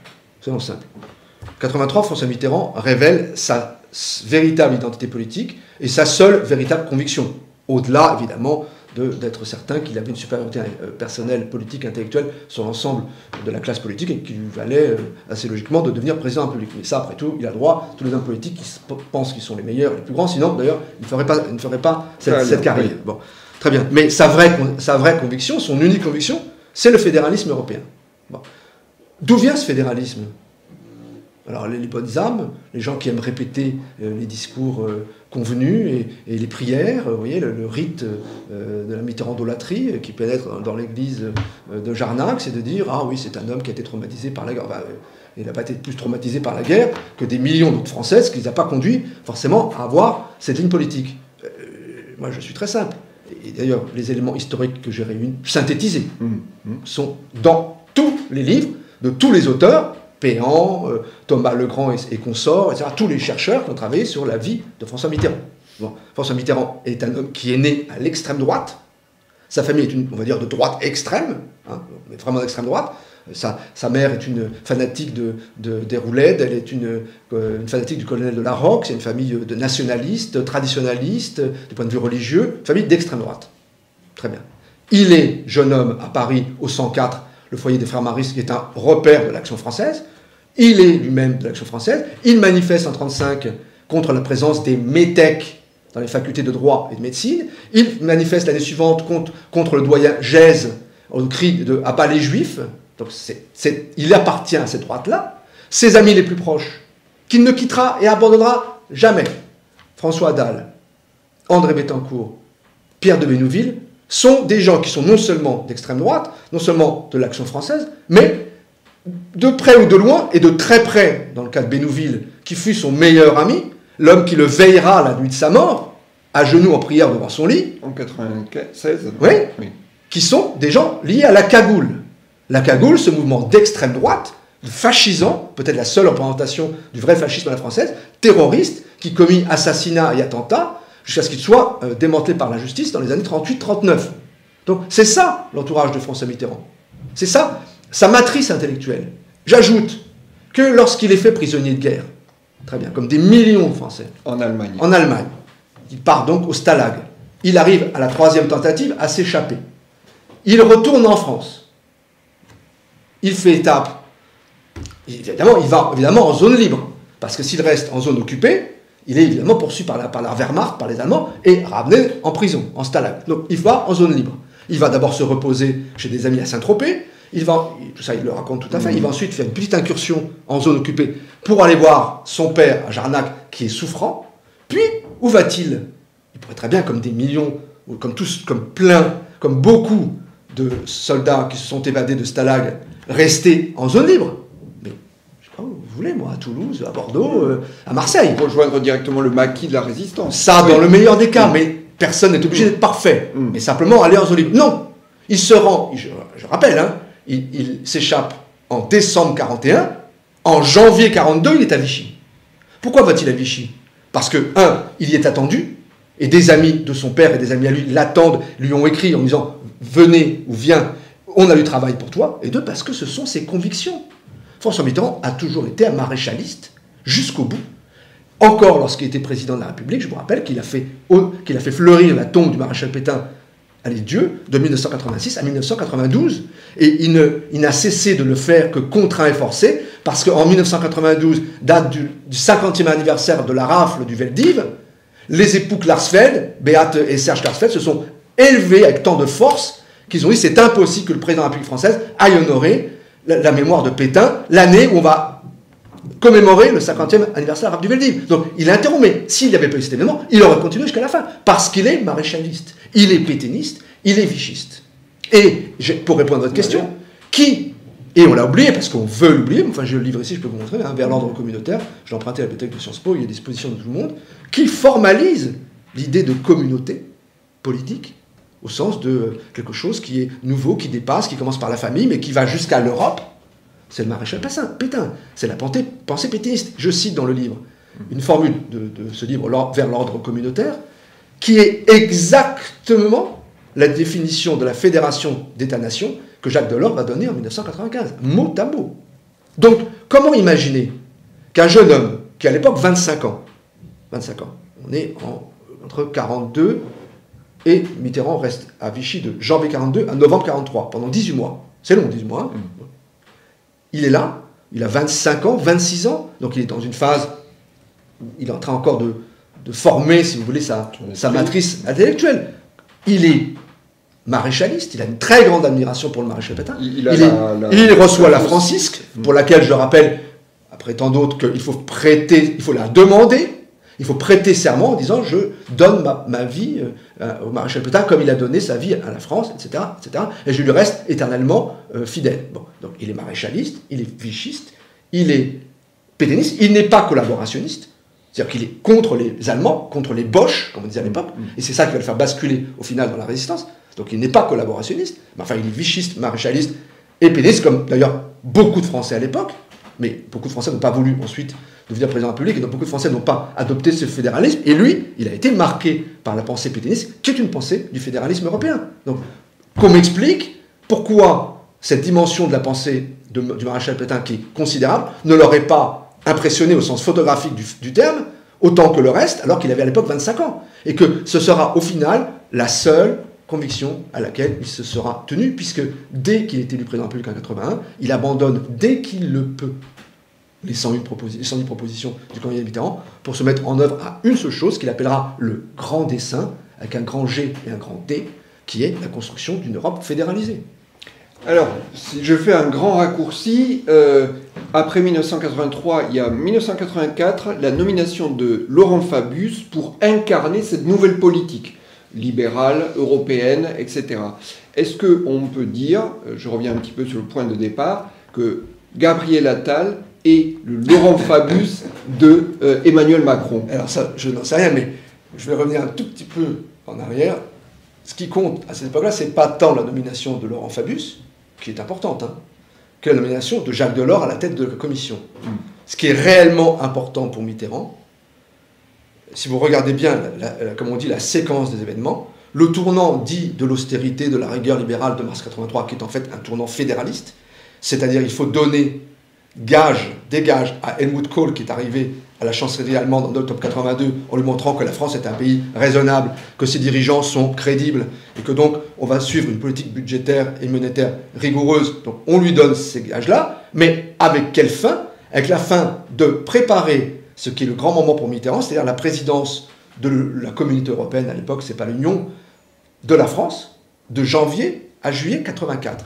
83, François Mitterrand révèle sa véritable identité politique et sa seule véritable conviction. Au-delà, évidemment, d'être certain qu'il avait une supériorité personnelle, politique, intellectuelle sur l'ensemble de la classe politique et qu'il lui valait assez logiquement de devenir président de la République. Mais ça, après tout, il a droit, tous les hommes politiques qui pensent qu'ils sont les meilleurs, les plus grands, sinon, d'ailleurs, il ne ferait pas cette carrière. Oui. Bon, très bien. Mais sa vraie conviction, son unique conviction, c'est le fédéralisme européen. Bon. D'où vient ce fédéralisme ? Alors les bonnes âmes, les gens qui aiment répéter les discours convenus et les prières, vous voyez, le rite de la Mitterrandolâtrie qui pénètre dans l'église de Jarnac, c'est de dire « Ah oui, c'est un homme qui a été traumatisé par la guerre. » Il n'a pas été plus traumatisé par la guerre que des millions d'autres Français, ce qui ne les a pas conduits forcément à avoir cette ligne politique. Moi, je suis très simple. Et d'ailleurs, les éléments historiques que j'ai réunis, synthétisés, sont dans tous les livres de tous les auteurs, Péan, Thomas Legrand et consorts, etc., tous les chercheurs qui ont travaillé sur la vie de François Mitterrand. Bon, François Mitterrand est un homme qui est né à l'extrême droite. Sa famille est on va dire, de droite extrême, hein, vraiment d'extrême droite. Sa mère est une fanatique des Roulèdes, elle est une fanatique du colonel de la Roque, c'est une famille de nationalistes, traditionnalistes, du point de vue religieux, une famille d'extrême droite. Très bien. Il est jeune homme à Paris, au 104, le foyer des frères maristes, qui est un repère de l'Action française. Il est lui-même de l'Action française. Il manifeste en 1935 contre la présence des métèques dans les facultés de droit et de médecine. Il manifeste l'année suivante contre le doyen Gèze au cri de « à bas les juifs ». Donc il appartient à cette droite-là. Ses amis les plus proches, qu'il ne quittera et abandonnera jamais, François Dalle, André Bettencourt, Pierre de Bénouville, sont des gens qui sont non seulement d'extrême droite, non seulement de l'Action française, mais de près ou de loin, et de très près, dans le cas de Bénouville, qui fut son meilleur ami, l'homme qui le veillera la nuit de sa mort, à genoux en prière devant son lit. En 1996. Oui, qui sont des gens liés à la cagoule. La cagoule, ce mouvement d'extrême droite, fascisant, peut-être la seule représentation du vrai fascisme à la française, terroriste, qui commit assassinats et attentats, jusqu'à ce qu'il soit démantelé par la justice dans les années 38-39. Donc c'est ça l'entourage de François Mitterrand. C'est ça, sa matrice intellectuelle. J'ajoute que lorsqu'il est fait prisonnier de guerre, très bien, comme des millions de Français, en Allemagne, il part donc au Stalag. Il arrive à la 3e tentative à s'échapper. Il retourne en France. Il fait étape. Évidemment, il va évidemment en zone libre, parce que s'il reste en zone occupée, il est évidemment poursuivi par la Wehrmacht, par les Allemands, et ramené en prison, en Stalag. Donc il va en zone libre. Il va d'abord se reposer chez des amis à Saint-Tropez. Tout ça, il le raconte tout à fait. Il va ensuite faire une petite incursion en zone occupée pour aller voir son père à Jarnac, qui est souffrant. Puis, où va-t-il? Il pourrait très bien, comme des millions, ou comme tous, comme beaucoup de soldats qui se sont évadés de Stalag, rester en zone libre. Vous voulez, moi, à Toulouse, à Bordeaux, à Marseille. Rejoindre directement le maquis de la résistance. Ça, dans le meilleur des cas, mais personne n'est obligé d'être parfait. Mais simplement aller en zone libre. Non, il se rend, je rappelle, hein, il s'échappe en décembre 41, en janvier 42, il est à Vichy. Pourquoi va-t-il à Vichy? Parce que, il y est attendu, et des amis de son père et des amis à lui l'attendent, lui ont écrit en disant « venez ou viens » on a du travail pour toi, et deux, parce que ce sont ses convictions. François Mitterrand a toujours été un maréchaliste jusqu'au bout. Encore lorsqu'il était président de la République, je vous rappelle qu'il a fait fleurir la tombe du maréchal Pétain, allez Dieu, de 1986 à 1992. Et il n'a cessé de le faire que contraint et forcé, parce qu'en 1992, date du 50e anniversaire de la rafle du Veldiv, les époux Klarsfeld, Beate et Serge Klarsfeld, se sont élevés avec tant de force qu'ils ont dit c'est impossible que le président de la République française aille honorer la mémoire de Pétain, l'année où on va commémorer le 50e anniversaire de la rafle du Veldiv. Donc il a interrompu, mais s'il n'y avait pas eu cet événement, il aurait continué jusqu'à la fin, parce qu'il est maréchaliste, il est pétainiste, il est vichiste. Et pour répondre à votre question, qui, et on l'a oublié parce qu'on veut l'oublier, enfin j'ai le livre ici, je peux vous montrer, vers l'ordre communautaire, je l'ai emprunté à la bibliothèque de Sciences Po, il est à disposition de tout le monde, qui formalise l'idée de communauté politique, au sens de quelque chose qui est nouveau, qui dépasse, qui commence par la famille, mais qui va jusqu'à l'Europe. C'est le maréchal Pétain. C'est la pensée pétainiste. Je cite dans le livre une formule de ce livre, Vers l'ordre communautaire, qui est exactement la définition de la fédération d'États-nations que Jacques Delors va donner en 1995, mot à mot. Donc, comment imaginer qu'un jeune homme, qui à l'époque 25 ans, on est entre 42 et Mitterrand reste à Vichy de janvier 42 à novembre 43, pendant 18 mois. C'est long, 18 mois. Hein. Il est là, il a 25 ans, 26 ans, donc il est dans une phase où il est en train encore de former, si vous voulez, sa matrice intellectuelle. Il est maréchaliste, il a une très grande admiration pour le maréchal Pétain. Il reçoit la Francisque, pour laquelle, je le rappelle, après tant d'autres, qu'il faut prêter, il faut la demander. Il faut prêter serment en disant « je donne ma vie au maréchal Pétain comme il a donné sa vie à la France, etc. etc. et je lui reste éternellement fidèle. » Bon, donc il est maréchaliste, il est vichiste, il est pétainiste, il n'est pas collaborationniste, c'est-à-dire qu'il est contre les Allemands, contre les Boches, comme on disait à l'époque, et c'est ça qui va le faire basculer au final dans la résistance. Donc il n'est pas collaborationniste, mais enfin il est vichiste, maréchaliste et pétainiste, comme d'ailleurs beaucoup de Français à l'époque, mais beaucoup de Français n'ont pas voulu ensuite devenir président de la République, et donc beaucoup de Français n'ont pas adopté ce fédéralisme, et lui, il a été marqué par la pensée pétainiste, qui est une pensée du fédéralisme européen. Donc, qu'on m'explique pourquoi cette dimension de la pensée du maréchal Pétain, qui est considérable, ne l'aurait pas impressionné au sens photographique du terme, autant que le reste, alors qu'il avait à l'époque 25 ans. Et que ce sera au final la seule conviction à laquelle il se sera tenu, puisque dès qu'il est élu président de la République en 1981, il abandonne dès qu'il le peut les 110 propositions du candidat Mitterrand pour se mettre en œuvre à une seule chose qu'il appellera le grand dessein, avec un grand G et un grand D, qui est la construction d'une Europe fédéralisée. Alors, si je fais un grand raccourci, après 1983, il y a 1984, la nomination de Laurent Fabius pour incarner cette nouvelle politique libérale, européenne, etc. Est-ce qu'on peut dire, je reviens un petit peu sur le point de départ, que Gabriel Attal est le Laurent Fabius de Emmanuel Macron? Alors ça, je n'en sais rien, mais je vais revenir un tout petit peu en arrière. Ce qui compte à cette époque-là, c'est pas tant la nomination de Laurent Fabius, qui est importante, hein, que la nomination de Jacques Delors à la tête de la commission. Ce qui est réellement important pour Mitterrand, si vous regardez bien, comme on dit, la séquence des événements, le tournant dit de l'austérité, de la rigueur libérale de mars 83, qui est en fait un tournant fédéraliste, c'est-à-dire il faut donner des gages à Helmut Kohl, qui est arrivé à la chancellerie allemande en octobre 82, en lui montrant que la France est un pays raisonnable, que ses dirigeants sont crédibles, et que donc on va suivre une politique budgétaire et monétaire rigoureuse. Donc on lui donne ces gages-là, mais avec quelle fin? Avec la fin de préparer ce qui est le grand moment pour Mitterrand, c'est-à-dire la présidence de la Communauté européenne, à l'époque, c'est pas l'Union, de la France, de janvier à juillet 84.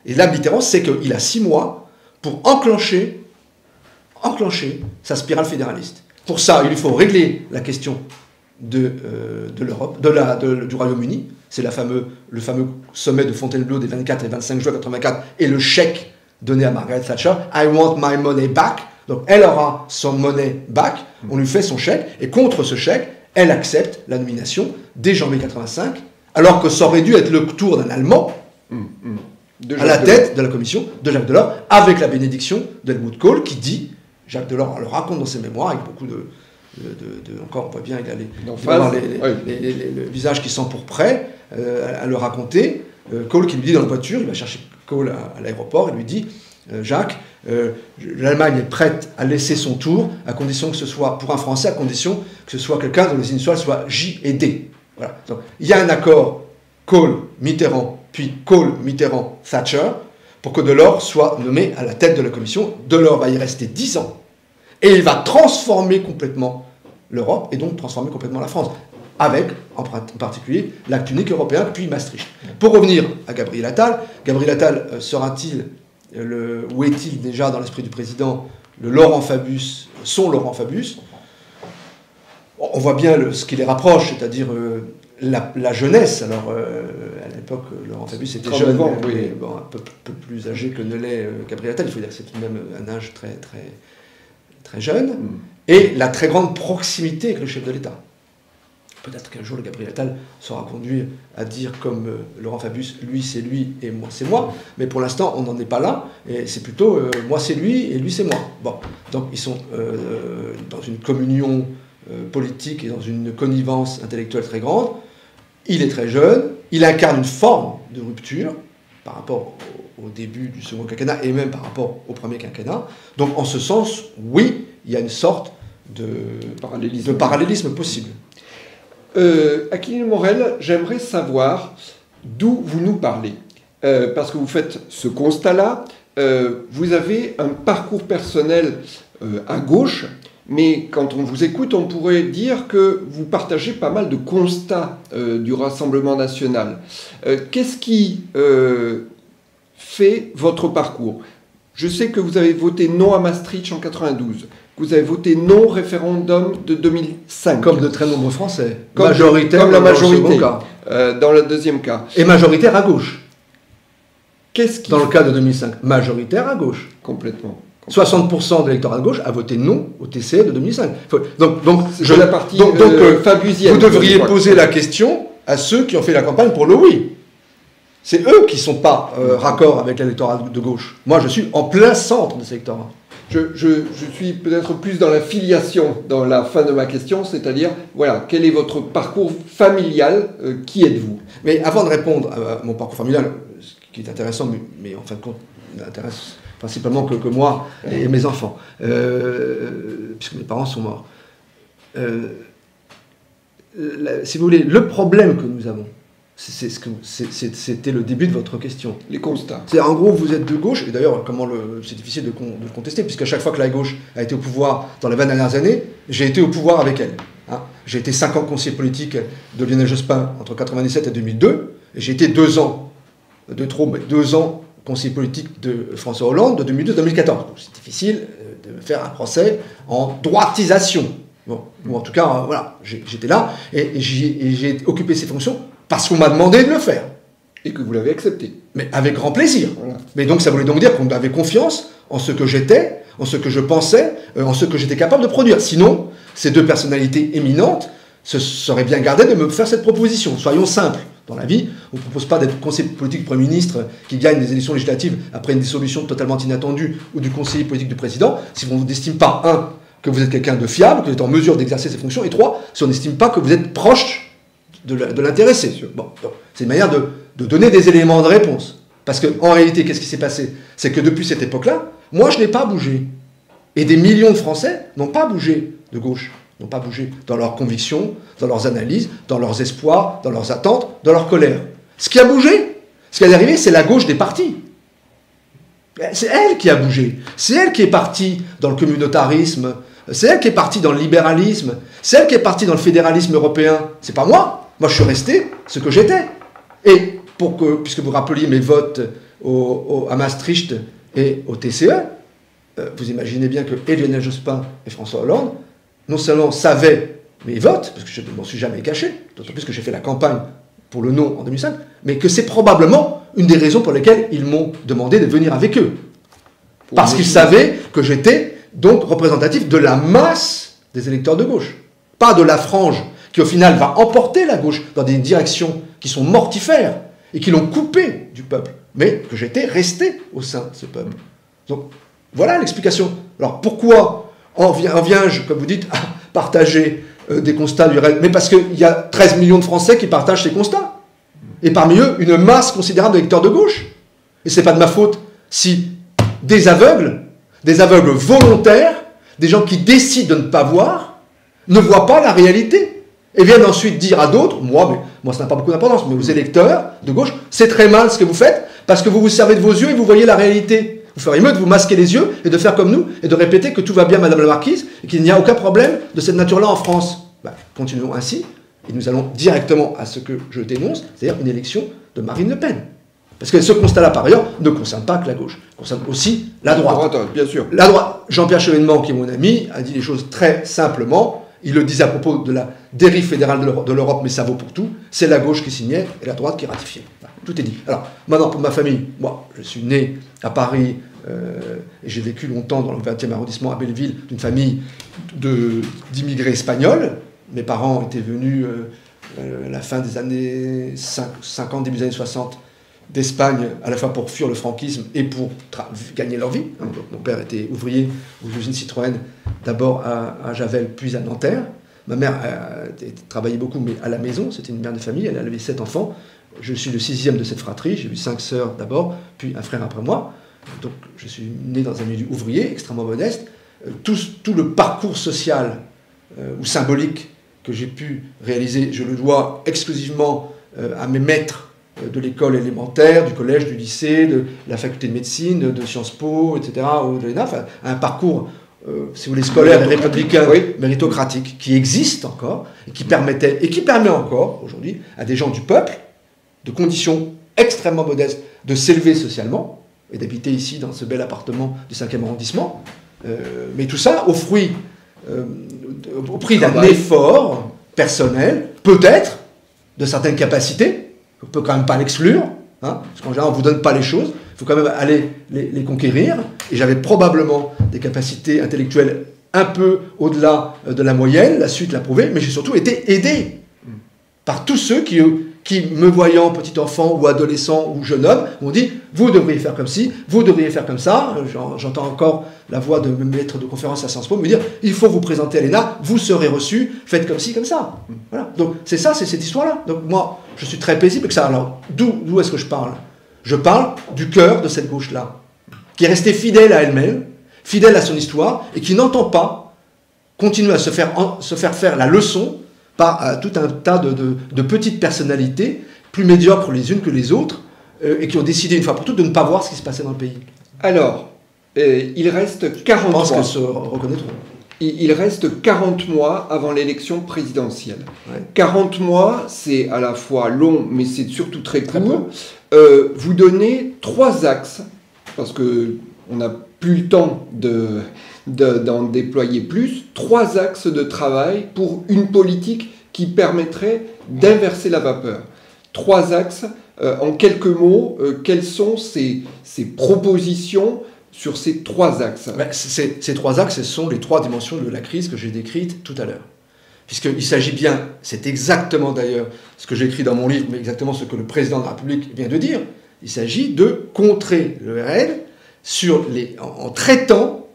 Et là, Mitterrand sait qu'il a 6 mois pour enclencher sa spirale fédéraliste. Pour ça, il lui faut régler la question de l'Europe, du Royaume-Uni. C'est le fameux sommet de Fontainebleau des 24 et 25 juin 84, et le chèque donné à Margaret Thatcher, « I want my money back ». Donc elle aura son money back, on lui fait son chèque, et contre ce chèque, elle accepte la nomination dès janvier 85, alors que ça aurait dû être le tour d'un Allemand à la tête de la commission de Jacques Delors, avec la bénédiction d'Helmut Kohl, qui dit, Jacques Delors le raconte dans ses mémoires, avec beaucoup encore on voit bien, il a les visages qui sont pour prêt à le raconter, Kohl qui lui dit dans la voiture, il va chercher Kohl à l'aéroport, il lui dit Jacques, l'Allemagne est prête à laisser son tour, à condition que ce soit, pour un Français, à condition que ce soit quelqu'un dont les initiales soient J et D. Voilà. Donc, il y a un accord Kohl-Mitterrand, puis Kohl-Mitterrand-Thatcher, pour que Delors soit nommé à la tête de la Commission. Delors va y rester 10 ans, et il va transformer complètement l'Europe, et donc transformer complètement la France, avec, en particulier, l'acte unique européen, puis Maastricht. Pour revenir à Gabriel Attal, sera-t-il, où est-il déjà dans l'esprit du président, le Laurent Fabius, son Laurent Fabius? On voit bien ce qui les rapproche, c'est-à-dire la jeunesse. Alors, à l'époque, Laurent Fabius était jeune, oui, bon, un peu plus âgé que ne l'est Gabriel Attal. Il faut dire que c'est tout de même un âge très, très, très jeune. Et la très grande proximité avec le chef de l'État. Peut-être qu'un jour, le Gabriel Attal sera conduit à dire, comme Laurent Fabius, lui c'est lui et moi c'est moi. Mais pour l'instant, on n'en est pas là. Et c'est plutôt moi c'est lui et lui c'est moi. Bon, donc ils sont dans une communion politique et dans une connivence intellectuelle très grande. Il est très jeune. Il incarne une forme de rupture par rapport au début du second quinquennat et même par rapport au premier quinquennat. Donc en ce sens, oui, il y a une sorte de parallélisme possible. Aquiline Morel, j'aimerais savoir d'où vous nous parlez. Parce que vous faites ce constat-là, vous avez un parcours personnel à gauche, mais quand on vous écoute, on pourrait dire que vous partagez pas mal de constats du Rassemblement national. Qu'est-ce qui fait votre parcours? Je sais que vous avez voté non à Maastricht en 92. Vous avez voté non au référendum de 2005. Comme de très nombreux Français. Majoritaire, comme la majorité, dans le deuxième cas. Et majoritaire à gauche. Qu'est-ce qui... Dans le cas de 2005, majoritaire à gauche. Complètement. 60% de l'électorat de gauche a voté non au TCE de 2005. La partie fabusienne. Vous devriez poser la question à ceux qui ont fait la campagne pour le oui. C'est eux qui ne sont pas raccord avec l'électorat de gauche. Moi, je suis en plein centre de cet électorat. Je suis peut-être plus dans la filiation, dans la fin de ma question, c'est-à-dire, voilà, quel est votre parcours familial, qui êtes-vous? Mais avant de répondre à mon parcours familial, ce qui est intéressant, mais en fin de compte, n'intéresse principalement que moi et mes enfants, puisque mes parents sont morts. Si vous voulez, le problème que nous avons, c'était le début de votre question. Les constats. C'est en gros, vous êtes de gauche, et d'ailleurs, c'est difficile de contester, puisqu'à chaque fois que la gauche a été au pouvoir dans les 20 dernières années, j'ai été au pouvoir avec elle. Hein. J'ai été 5 ans conseiller politique de Lionel Jospin entre 1997 et 2002, et j'ai été 2 ans conseiller politique de François Hollande de 2002 à 2014. Donc c'est difficile de faire un procès en droitisation. Bon, ou en tout cas, voilà, j'étais là, et j'ai occupé ces fonctions parce qu'on m'a demandé de le faire. Et que vous l'avez accepté. Mais avec grand plaisir. Voilà. Mais donc ça voulait donc dire qu'on avait confiance en ce que j'étais, en ce que je pensais, en ce que j'étais capable de produire. Sinon, ces deux personnalités éminentes se seraient bien gardées de me faire cette proposition. Soyons simples. Dans la vie, on ne propose pas d'être conseiller politique Premier ministre qui gagne des élections législatives après une dissolution totalement inattendue ou du conseiller politique du président si on n'estime pas, 1, que vous êtes quelqu'un de fiable, que vous êtes en mesure d'exercer ses fonctions, et 3, si on n'estime pas que vous êtes proche de l'intéressé. Bon, c'est une manière de donner des éléments de réponse. Parce qu'en réalité, qu'est-ce qui s'est passé? C'est que depuis cette époque-là, moi je n'ai pas bougé. Et des millions de Français n'ont pas bougé de gauche. N'ont pas bougé dans leurs convictions, dans leurs analyses, dans leurs espoirs, dans leurs attentes, dans leur colère. Ce qui a bougé, ce qui est arrivé, c'est la gauche des partis. C'est elle qui a bougé. C'est elle qui est partie dans le communautarisme. C'est elle qui est partie dans le libéralisme. C'est elle qui est partie dans le fédéralisme européen. C'est pas moi. Moi, je suis resté ce que j'étais. Et puisque vous rappeliez mes votes à Maastricht et au TCE, vous imaginez bien que Lionel Jospin et François Hollande non seulement savaient mes votes, parce que je ne m'en suis jamais caché, d'autant plus que j'ai fait la campagne pour le non en 2005, mais que c'est probablement une des raisons pour lesquelles ils m'ont demandé de venir avec eux. Parce qu'ils savaient que j'étais donc représentatif de la masse des électeurs de gauche. Pas de la frange qui au final va emporter la gauche dans des directions qui sont mortifères et qui l'ont coupé du peuple, mais que j'étais resté au sein de ce peuple. Donc voilà l'explication. Alors pourquoi en viens-je, comme vous dites, à partager des constats du reste? Mais parce qu'il y a 13 millions de Français qui partagent ces constats. et parmi eux, une masse considérable d'électeurs de gauche. Et ce n'est pas de ma faute si des aveugles volontaires, des gens qui décident de ne pas voir, ne voient pas la réalité. Et viennent ensuite dire à d'autres, moi ça n'a pas beaucoup d'importance, mais aux électeurs de gauche, c'est très mal ce que vous faites, parce que vous vous servez de vos yeux et vous voyez la réalité. Vous feriez mieux de vous masquer les yeux et de faire comme nous, et de répéter que tout va bien, Madame la Marquise, et qu'il n'y a aucun problème de cette nature-là en France. Continuons ainsi, et nous allons directement à ce que je dénonce, c'est-à-dire une élection de Marine Le Pen. Parce que ce constat-là, par ailleurs, ne concerne pas que la gauche, concerne aussi la droite. Bien sûr. La droite, Jean-Pierre Chevènement, qui est mon ami, a dit les choses très simplement. Il le disait à propos de la dérive fédérale de l'Europe, mais ça vaut pour tout. C'est la gauche qui signait et la droite qui ratifiait. Voilà, tout est dit. Alors, maintenant, pour ma famille, moi, je suis né à Paris et j'ai vécu longtemps dans le 20e arrondissement à Belleville, d'une famille d'immigrés espagnols. Mes parents étaient venus à la fin des années 50, début des années 60, d'Espagne, à la fois pour fuir le franquisme et pour gagner leur vie. Donc, mon père était ouvrier aux usines Citroën, d'abord à Javel, puis à Nanterre. Ma mère travaillait beaucoup, mais à la maison. C'était une mère de famille, elle avait 7 enfants. Je suis le 6e de cette fratrie. J'ai eu 5 sœurs d'abord, puis un frère après moi. Donc je suis né dans un milieu ouvrier, extrêmement modeste. Tout le parcours social ou symbolique que j'ai pu réaliser, je le dois exclusivement à mes maîtres de l'école élémentaire, du collège, du lycée, de la faculté de médecine, de Sciences Po, etc., ou de l'ENA, enfin, un parcours, si vous voulez, scolaire, républicain, oui, méritocratique, qui existe encore, et qui permettait, et qui permet encore, aujourd'hui, à des gens du peuple, de conditions extrêmement modestes, de s'élever socialement, et d'habiter ici, dans ce bel appartement du 5e arrondissement, mais tout ça au prix d'un effort personnel, peut-être, de certaines capacités. On ne peut quand même pas l'exclure, hein, parce qu'en général, on ne vous donne pas les choses, il faut quand même aller les conquérir, et j'avais probablement des capacités intellectuelles un peu au-delà de la moyenne, la suite l'a prouvé, mais j'ai surtout été aidé par tous ceux qui, me voyant petit enfant ou adolescent ou jeune homme, m'ont dit « vous devriez faire comme ci, vous devriez faire comme ça ». J'entends encore la voix de maître de conférence à Sciences Po me dire « il faut vous présenter à l'ENA, vous serez reçu, faites comme ci, comme ça ». Voilà. Donc c'est ça, c'est cette histoire-là. Donc moi, je suis très paisible avec ça. Alors d'où est-ce que je parle? Je parle du cœur de cette gauche-là, qui est restée fidèle à elle-même, fidèle à son histoire, et qui n'entend pas continuer à se faire faire la leçon par tout un tas de petites personnalités, plus médiocres les unes que les autres, et qui ont décidé une fois pour toutes de ne pas voir ce qui se passait dans le pays. Alors, il reste 40 mois. Je pense qu'elles se reconnaîtront. Il reste 40 mois avant l'élection présidentielle. Ouais. 40 mois, c'est à la fois long, mais c'est surtout très court. Vous donnez 3 axes, parce qu'on n'a plus le temps d'en déployer plus, 3 axes de travail pour une politique qui permettrait d'inverser la vapeur. 3 axes, en quelques mots, quelles sont ces propositions sur ces 3 axes? Ces 3 axes, ce sont les 3 dimensions de la crise que j'ai décrites tout à l'heure. Puisqu'il s'agit bien, c'est exactement d'ailleurs ce que j'ai écrit dans mon livre, mais exactement ce que le président de la République vient de dire, il s'agit de contrer le RN en traitant,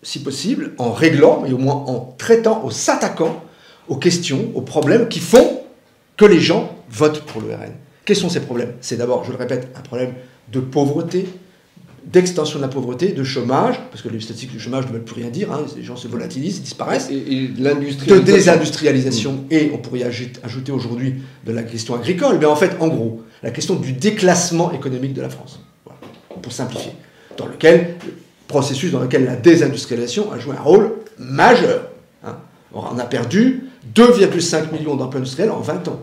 si possible, en réglant, mais au moins en traitant, en s'attaquant aux questions, aux problèmes qui font que les gens votent pour le RN. Quels sont ces problèmes? C'est d'abord, je le répète, un problème de pauvreté, d'extension de la pauvreté, de chômage, parce que les statistiques du chômage ne veulent plus rien dire, hein, les gens se volatilisent, ils disparaissent, et de désindustrialisation, et on pourrait y ajouter aujourd'hui de la question agricole, mais en fait, en gros, la question du déclassement économique de la France, voilà, pour simplifier, dans lequel, processus dans lequel la désindustrialisation a joué un rôle majeur. Hein. On a perdu 2,5 millions d'emplois industriels en 20 ans.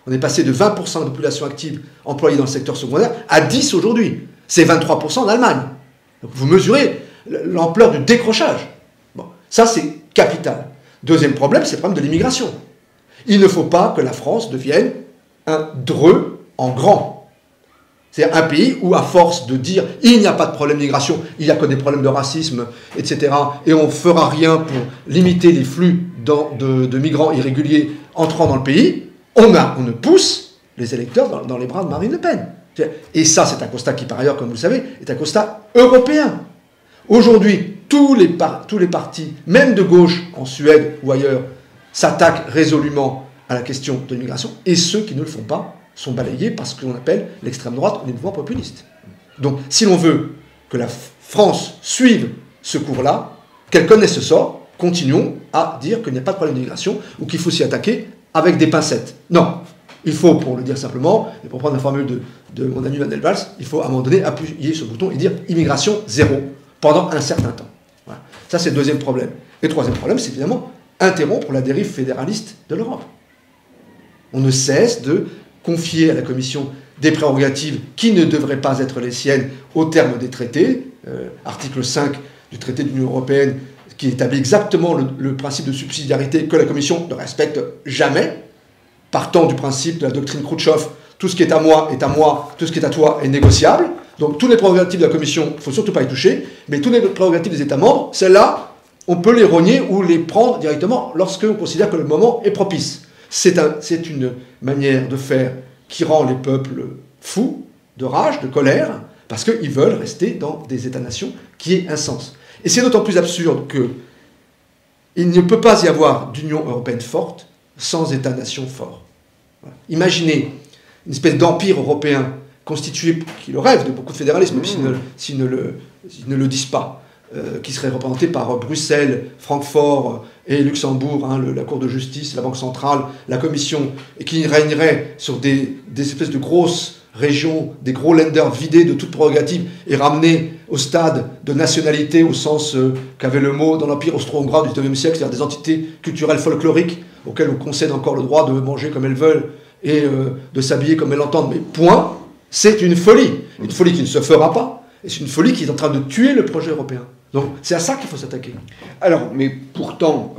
On est passé de 20% de la population active employée dans le secteur secondaire à 10% aujourd'hui. C'est 23% en Allemagne. Donc vous mesurez l'ampleur du décrochage. Bon, ça, c'est capital. Deuxième problème, c'est le problème de l'immigration. Il ne faut pas que la France devienne un Dreux en grand. C'est un pays où, à force de dire « il n'y a pas de problème d'immigration, il n'y a que des problèmes de racisme, etc. » et on ne fera rien pour limiter les flux de migrants irréguliers entrant dans le pays, on ne pousse les électeurs dans les bras de Marine Le Pen. Et ça, c'est un constat qui, par ailleurs, comme vous le savez, est un constat européen. Aujourd'hui, tous les partis, même de gauche, en Suède ou ailleurs, s'attaquent résolument à la question de l'immigration, et ceux qui ne le font pas sont balayés par ce qu'on appelle l'extrême droite ou les mouvements populistes. Donc, si l'on veut que la France suive ce cours-là, qu'elle connaisse ce sort, continuons à dire qu'il n'y a pas de problème d'immigration ou qu'il faut s'y attaquer avec des pincettes. Non, il faut, pour le dire simplement, et pour prendre la formule de mon ami Manuel Valls, il faut à un moment donné appuyer ce bouton et dire immigration zéro pendant un certain temps. Voilà. Ça, c'est le deuxième problème. Et le troisième problème, c'est évidemment interrompre la dérive fédéraliste de l'Europe. On ne cesse de confier à la Commission des prérogatives qui ne devraient pas être les siennes au terme des traités. Article 5 du traité de l'Union européenne qui établit exactement le principe de subsidiarité que la Commission ne respecte jamais, partant du principe de la doctrine Khrouchtchev, tout ce qui est à moi, tout ce qui est à toi est négociable. Donc toutes les prérogatives de la Commission, il ne faut surtout pas y toucher, mais toutes les prérogatives des États membres, celles-là, on peut les rogner ou les prendre directement lorsqu'on considère que le moment est propice. C'est une manière de faire qui rend les peuples fous, de rage, de colère, parce qu'ils veulent rester dans des États-nations qui aient un sens. Et c'est d'autant plus absurde qu'il ne peut pas y avoir d'Union européenne forte sans État-nation fort. Voilà. Imaginez une espèce d'empire européen constitué, qui le rêve de beaucoup de fédéralisme, même s'ils ne le disent pas, qui serait représenté par Bruxelles, Francfort et Luxembourg, hein, la Cour de justice, la Banque centrale, la Commission, et qui régnerait sur des espèces de grosses régions, des gros lenders vidés de toute prérogative et ramenés au stade de nationalité au sens qu'avait le mot dans l'Empire austro-hongrois du XIXe siècle, c'est-à-dire des entités culturelles folkloriques auxquelles on concède encore le droit de manger comme elles veulent et de s'habiller comme elles l'entendent. Mais point, c'est une folie qui ne se fera pas, et c'est une folie qui est en train de tuer le projet européen. Donc c'est à ça qu'il faut s'attaquer. Alors, mais pourtant,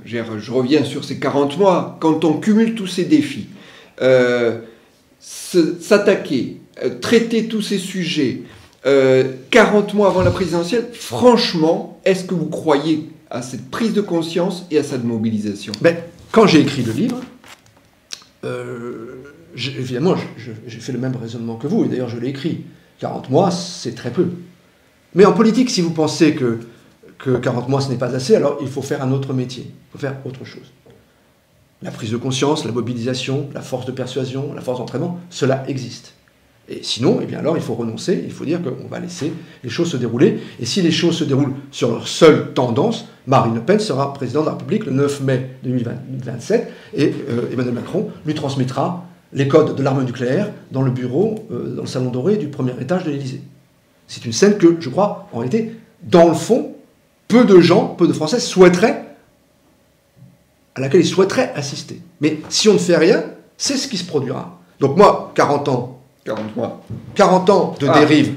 je reviens sur ces 40 mois, quand on cumule tous ces défis, s'attaquer, traiter tous ces sujets, 40 mois avant la présidentielle, franchement, est-ce que vous croyez à cette prise de conscience et à cette mobilisation? Ben, quand j'ai écrit le livre, évidemment, j'ai fait le même raisonnement que vous, et d'ailleurs je l'ai écrit. 40 mois, c'est très peu. Mais en politique, si vous pensez que 40 mois, ce n'est pas assez, alors il faut faire un autre métier, il faut faire autre chose. La prise de conscience, la mobilisation, la force de persuasion, la force d'entraînement, cela existe. Et sinon, eh bien alors, il faut renoncer, il faut dire qu'on va laisser les choses se dérouler. Et si les choses se déroulent sur leur seule tendance, Marine Le Pen sera président de la République le 9 mai 2027 et Emmanuel Macron lui transmettra les codes de l'arme nucléaire dans le bureau, dans le salon doré du premier étage de l'Élysée. C'est une scène que, je crois, en réalité, dans le fond, peu de gens, peu de Français à laquelle ils souhaiteraient assister. Mais si on ne fait rien, c'est ce qui se produira. Donc moi, 40 ans de dérive.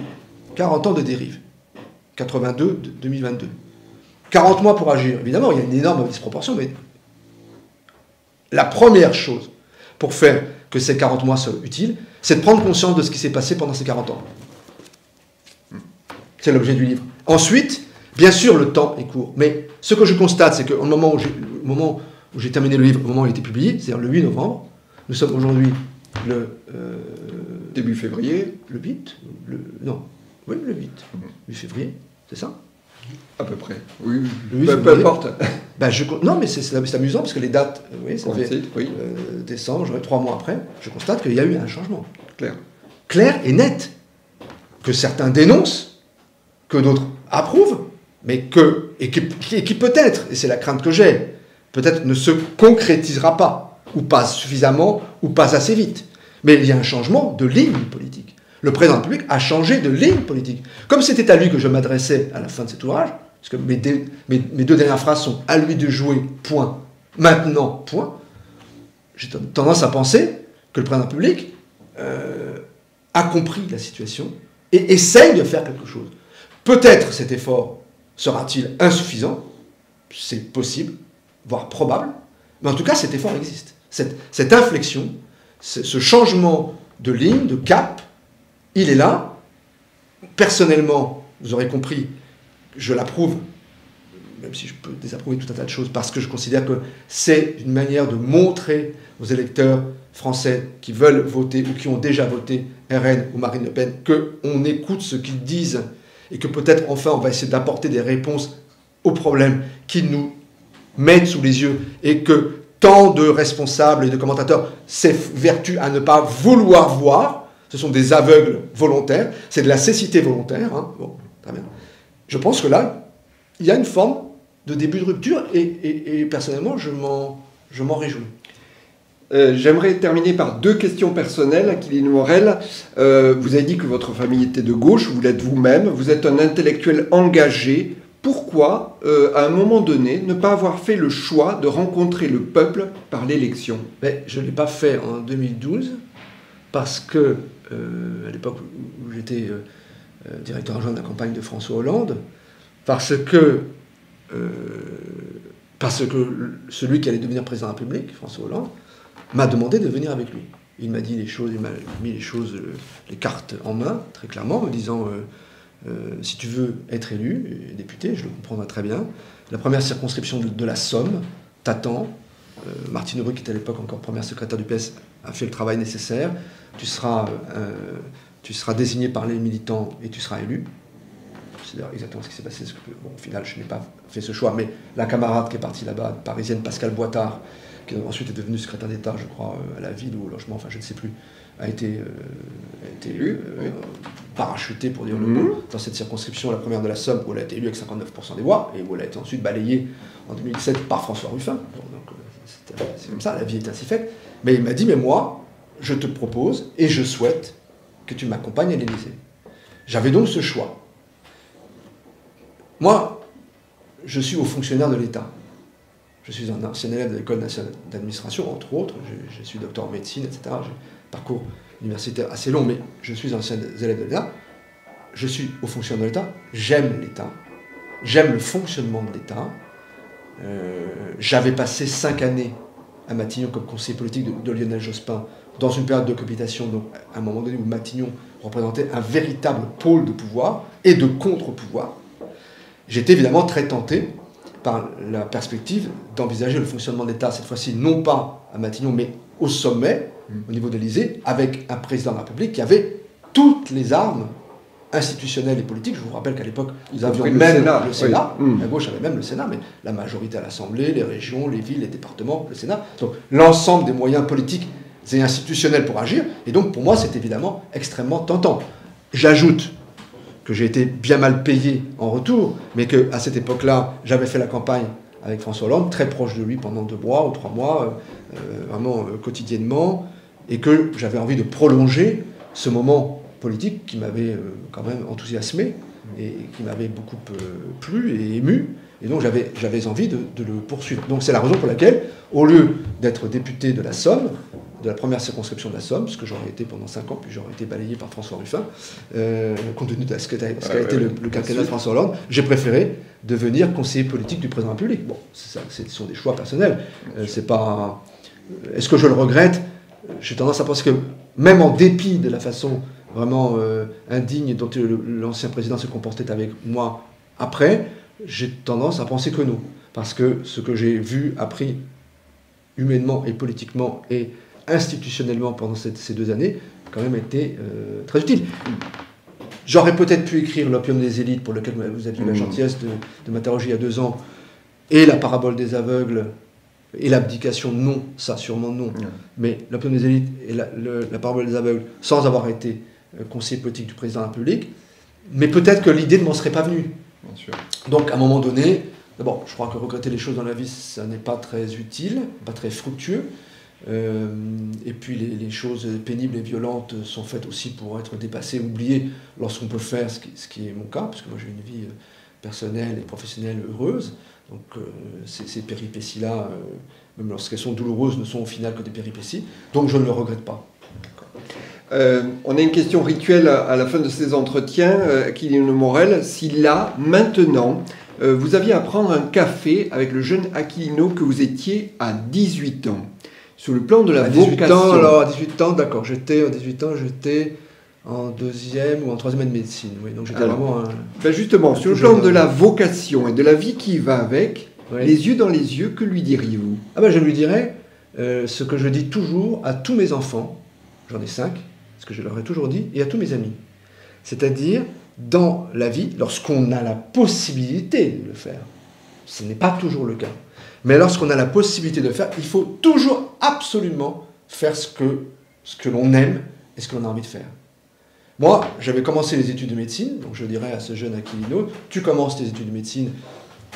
40 ans de dérive. 82, 2022. 40 mois pour agir. Évidemment, il y a une énorme disproportion, mais la première chose pour faire que ces 40 mois soient utiles, c'est de prendre conscience de ce qui s'est passé pendant ces 40 ans. C'est l'objet du livre. Ensuite, bien sûr, le temps est court. Mais ce que je constate, c'est qu'au moment où j'ai terminé le livre, au moment où il a été publié, c'est-à-dire le 8 novembre, nous sommes aujourd'hui le... début février. Le 8 Oui, le 8 février, c'est ça? À peu près. Oui, le 8 peu importe. Non, mais c'est amusant, parce que les dates, ça fait oui. Décembre, 3 mois après, je constate qu'il y a eu un changement. Clair. Clair et net. Que certains dénoncent, que d'autres approuvent, mais qui peut-être, et c'est la crainte que j'ai, peut-être ne se concrétisera pas, ou pas suffisamment, ou pas assez vite. Mais il y a un changement de ligne politique. Le président de la République a changé de ligne politique. Comme c'était à lui que je m'adressais à la fin de cet ouvrage, parce que mes deux dernières phrases sont « à lui de jouer, point, maintenant, point », j'ai tendance à penser que le président de la République a compris la situation et essaye de faire quelque chose. Peut-être cet effort sera-t-il insuffisant, c'est possible, voire probable, mais en tout cas cet effort existe. Cette inflexion, ce changement de ligne, de cap, il est là. Personnellement, vous aurez compris, je l'approuve, même si je peux désapprouver tout un tas de choses, parce que je considère que c'est une manière de montrer aux électeurs français qui veulent voter ou qui ont déjà voté RN ou Marine Le Pen qu'on écoute ce qu'ils disent et que peut-être enfin on va essayer d'apporter des réponses aux problèmes qu'ils nous mettent sous les yeux et que tant de responsables et de commentateurs s'évertuent à ne pas vouloir voir. Ce sont des aveugles volontaires. C'est de la cécité volontaire. Hein. Bon, très bien. Je pense que là, il y a une forme de début de rupture et personnellement, je m'en réjouis. J'aimerais terminer par 2 questions personnelles. Akiline Morel, vous avez dit que votre famille était de gauche, vous l'êtes vous-même, vous êtes un intellectuel engagé. Pourquoi, à un moment donné, ne pas avoir fait le choix de rencontrer le peuple par l'élection? Mais je ne l'ai pas fait en 2012 parce que, à l'époque où j'étais directeur adjoint de la campagne de François Hollande, parce que celui qui allait devenir président de la République, François Hollande, m'a demandé de venir avec lui. Il m'a dit les choses, il m'a mis les cartes en main, très clairement, en me disant si tu veux être élu, député, je le comprendrai très bien, la première circonscription de la Somme t'attend. Martine Aubry, qui était à l'époque encore première secrétaire du PS, a fait le travail nécessaire. Tu seras désigné par les militants et tu seras élu. C'est d'ailleurs exactement ce qui s'est passé. Bon, au final, je n'ai pas fait ce choix, mais la camarade qui est partie là-bas, parisienne, Pascale Boitard, qui ensuite est devenue secrétaire d'État, je crois, à la ville ou au logement, enfin je ne sais plus, a été élue, parachutée, pour dire le mot, dans cette circonscription, la première de la Somme, où elle a été élue avec 59% des voix, et où elle a été ensuite balayée en 2017 par François Ruffin. Donc c'est comme ça, la vie est ainsi faite. Mais il m'a dit, mais moi, je te propose, et je souhaite que tu m'accompagnes à l'Élysée. J'avais donc ce choix. Moi, je suis haut fonctionnaire de l'État. Je suis un ancien élève de l'École nationale d'administration, entre autres. Je suis docteur en médecine, etc. J'ai un parcours universitaire assez long, mais je suis un ancien élève de l'État. Je suis haut fonctionnaire de l'État. J'aime l'État. J'aime le fonctionnement de l'État. J'avais passé 5 années à Matignon comme conseiller politique de Lionel Jospin dans une période de cohabitation, donc à un moment donné où Matignon représentait un véritable pôle de pouvoir et de contre-pouvoir. J'étais évidemment très tenté par la perspective d'envisager le fonctionnement de l'État, cette fois-ci non pas à Matignon, mais au sommet, au niveau de l'Élysée, avec un président de la République qui avait toutes les armes institutionnelles et politiques. Je vous rappelle qu'à l'époque, nous avions même le Sénat. La gauche avait même le Sénat, mais la majorité à l'Assemblée, les régions, les villes, les départements, le Sénat. Donc l'ensemble des moyens politiques et institutionnels pour agir. Et donc pour moi, c'est évidemment extrêmement tentant. J'ajoute que j'ai été bien mal payé en retour, mais qu'à cette époque-là, j'avais fait la campagne avec François Hollande, très proche de lui pendant 2 mois ou 3 mois, vraiment quotidiennement, et que j'avais envie de prolonger ce moment politique qui m'avait quand même enthousiasmé et qui m'avait beaucoup plu et ému, et donc j'avais envie de le poursuivre. Donc c'est la raison pour laquelle, au lieu d'être député de la Somme, de la première circonscription de la Somme, ce que j'aurais été pendant 5 ans, puis j'aurais été balayé par François Ruffin, compte tenu de ce qu'a été le quinquennat de François Hollande, j'ai préféré devenir conseiller politique du président de la République. Bon, ce sont des choix personnels. C'est pas... Est-ce que je le regrette? J'ai tendance à penser que, même en dépit de la façon vraiment indigne dont l'ancien président se comportait avec moi après, j'ai tendance à penser que non. Parce que ce que j'ai vu, appris humainement et politiquement et institutionnellement pendant ces 2 années, quand même été très utile. J'aurais peut-être pu écrire L'opium des élites, pour lequel vous aviez eu la gentillesse de m'interroger il y a 2 ans, et La parabole des aveugles, et L'abdication, non, ça sûrement non. Mais L'opium des élites et la parabole des aveugles, sans avoir été conseiller politique du président de la République, mais peut-être que l'idée ne m'en serait pas venue. Bien sûr. Donc à un moment donné, d'abord, je crois que regretter les choses dans la vie, ça n'est pas très utile, pas très fructueux. Et puis les choses pénibles et violentes sont faites aussi pour être dépassées, oubliées lorsqu'on peut faire ce qui est mon cas, parce que moi j'ai une vie personnelle et professionnelle heureuse. Donc ces péripéties-là, même lorsqu'elles sont douloureuses, ne sont au final que des péripéties. Donc je ne le regrette pas. On a une question rituelle à la fin de ces entretiens, Akiline Morel. Si là, maintenant, vous aviez à prendre un café avec le jeune Aquilino que vous étiez à 18 ans, sur le plan de la vocation... Alors à 18 ans, d'accord, j'étais en 2e ou en 3e année de médecine, oui, donc j'étais vraiment... Ben justement, sur le plan de la vocation et de la vie qui va avec, les yeux dans les yeux, que lui diriez-vous? Je lui dirais ce que je dis toujours à tous mes enfants, j'en ai 5, ce que je leur ai toujours dit, et à tous mes amis. C'est-à-dire, dans la vie, lorsqu'on a la possibilité de le faire, ce n'est pas toujours le cas, Mais lorsqu'on a la possibilité de le faire, il faut toujours absolument faire ce que l'on aime et ce que l'on a envie de faire. Moi, j'avais commencé les études de médecine, donc je dirais à ce jeune Aquilino, tu commences tes études de médecine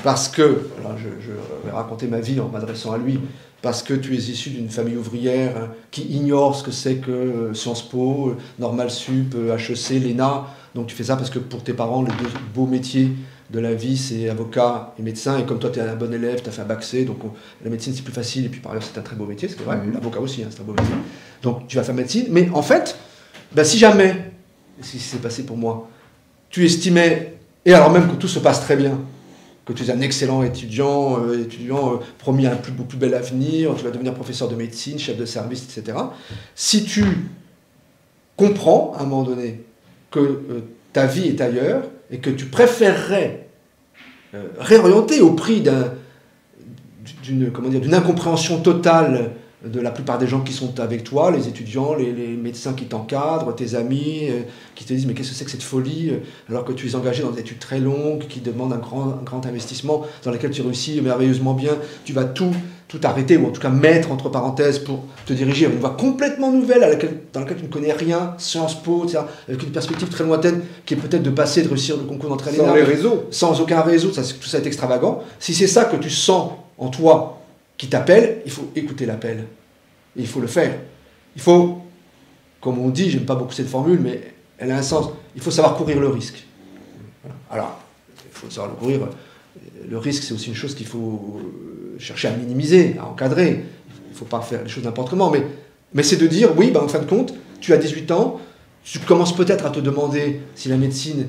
parce que, alors je vais raconter ma vie en m'adressant à lui, parce que tu es issu d'une famille ouvrière qui ignore ce que c'est que Sciences Po, Normal Sup, HEC, l'ENA, donc tu fais ça parce que pour tes parents, les deux beaux métiers de la vie, c'est avocat et médecin, et comme toi tu es un bon élève, tu as fait un bac C, donc la médecine c'est plus facile, et puis par ailleurs c'est un très beau métier, c'est vrai, l'avocat aussi, hein, c'est un beau métier, donc tu vas faire médecine, mais en fait, ben, si jamais, si c'est passé pour moi, tu estimais, et alors même que tout se passe très bien, que tu es un excellent étudiant, promis à un plus bel avenir, tu vas devenir professeur de médecine, chef de service, etc. Si tu comprends, à un moment donné, que ta vie est ailleurs, et que tu préférerais réorienter au prix d'une incompréhension totale de la plupart des gens qui sont avec toi, les étudiants, les médecins qui t'encadrent, tes amis, qui te disent « mais qu'est-ce que c'est que cette folie ?» alors que tu es engagé dans des études très longues, qui demandent un grand investissement, dans lesquelles tu réussis merveilleusement bien, tu vas tout arrêter, ou en tout cas mettre entre parenthèses pour te diriger vers une voie complètement nouvelle dans laquelle tu ne connais rien, Sciences Po, etc., avec une perspective très lointaine, qui est peut-être de passer, de réussir le concours d'entrée à l'ENA. Sans les réseaux. Sans aucun réseau, tout ça est extravagant. Si c'est ça que tu sens en toi qui t'appelle, il faut écouter l'appel. Et il faut le faire. Il faut, comme on dit, j'aime pas beaucoup cette formule, mais elle a un sens, il faut savoir courir le risque. Voilà. Alors, il faut savoir le courir. Le risque, c'est aussi une chose qu'il faut chercher à minimiser, à encadrer. Il ne faut pas faire les choses n'importe comment, mais c'est de dire, oui, en fin de compte, tu as 18 ans, tu commences peut-être à te demander si la médecine,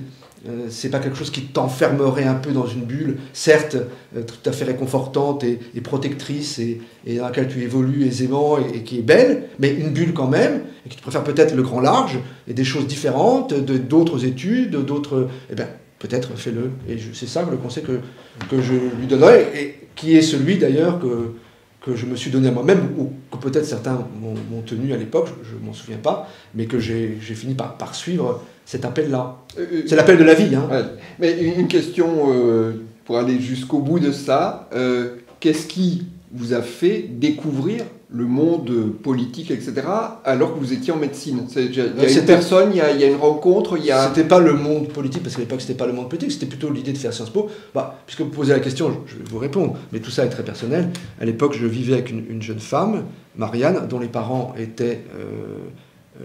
c'est pas quelque chose qui t'enfermerait un peu dans une bulle, certes, tout à fait réconfortante et protectrice, et dans laquelle tu évolues aisément et qui est belle, mais une bulle quand même, et qui te préfère peut-être le grand large, et des choses différentes, d'autres études, d'autres... Eh bien, peut-être fais-le. Et c'est ça le conseil que je lui donnerais, et qui est celui d'ailleurs que je me suis donné à moi-même, ou que peut-être certains m'ont tenu à l'époque, je ne m'en souviens pas, mais que j'ai fini par suivre cet appel-là. C'est l'appel de la vie. Hein. Ouais. Mais une question pour aller jusqu'au bout de ça. Qu'est-ce qui vous a fait découvrir le monde politique, etc., alors que vous étiez en médecine? Il y a une personne, il y a une rencontre, C'était pas le monde politique, parce qu'à l'époque, c'était pas le monde politique, c'était plutôt l'idée de faire Sciences Po. Puisque vous posez la question, je vais vous répondre, mais tout ça est très personnel. À l'époque, je vivais avec une jeune femme, Marianne, dont les parents étaient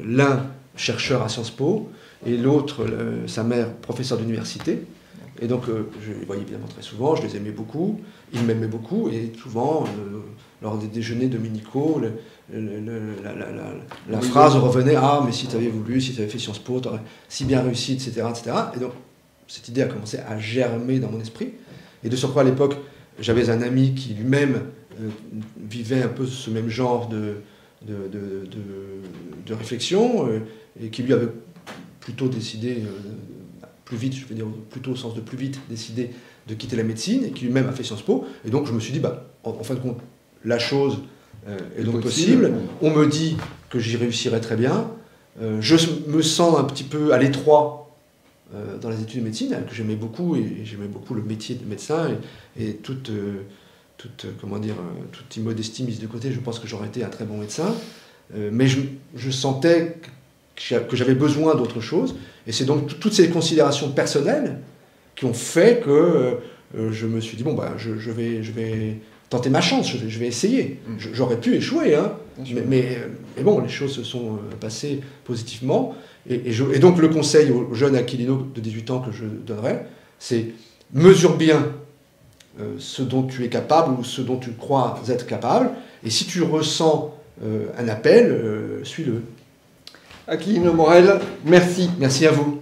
l'un chercheur à Sciences Po, et l'autre, sa mère, professeur d'université. Et donc, je les voyais évidemment très souvent, je les aimais beaucoup, ils m'aimaient beaucoup, et souvent, lors des déjeuners dominicaux, la phrase revenait « Ah, mais si tu avais voulu, si tu avais fait Sciences Po, tu aurais si bien réussi, etc. etc. » Et donc, cette idée a commencé à germer dans mon esprit. Et de surcroît, à l'époque, j'avais un ami qui lui-même vivait un peu ce même genre de réflexion, et qui lui avait plutôt décidé... plus vite, je veux dire plutôt au sens de plus vite, décidé de quitter la médecine, et qui lui-même a fait Sciences Po. Et donc je me suis dit, en fin de compte, la chose est donc possible. On me dit que j'y réussirai très bien. Je me sens un petit peu à l'étroit dans les études de médecine, que j'aimais beaucoup, et j'aimais beaucoup le métier de médecin, et toute immodestie mise de côté, je pense que j'aurais été un très bon médecin. Mais je sentais que j'avais besoin d'autre chose, et c'est donc toutes ces considérations personnelles qui ont fait que je me suis dit, je vais tenter ma chance, je vais essayer. J'aurais pu échouer, hein, mais bon, les choses se sont passées positivement, et donc le conseil au jeune Aquilino de 18 ans que je donnerais, c'est mesure bien ce dont tu es capable, ou ce dont tu crois être capable, et si tu ressens un appel, suis-le. Aquilino Morel, merci. Merci à vous.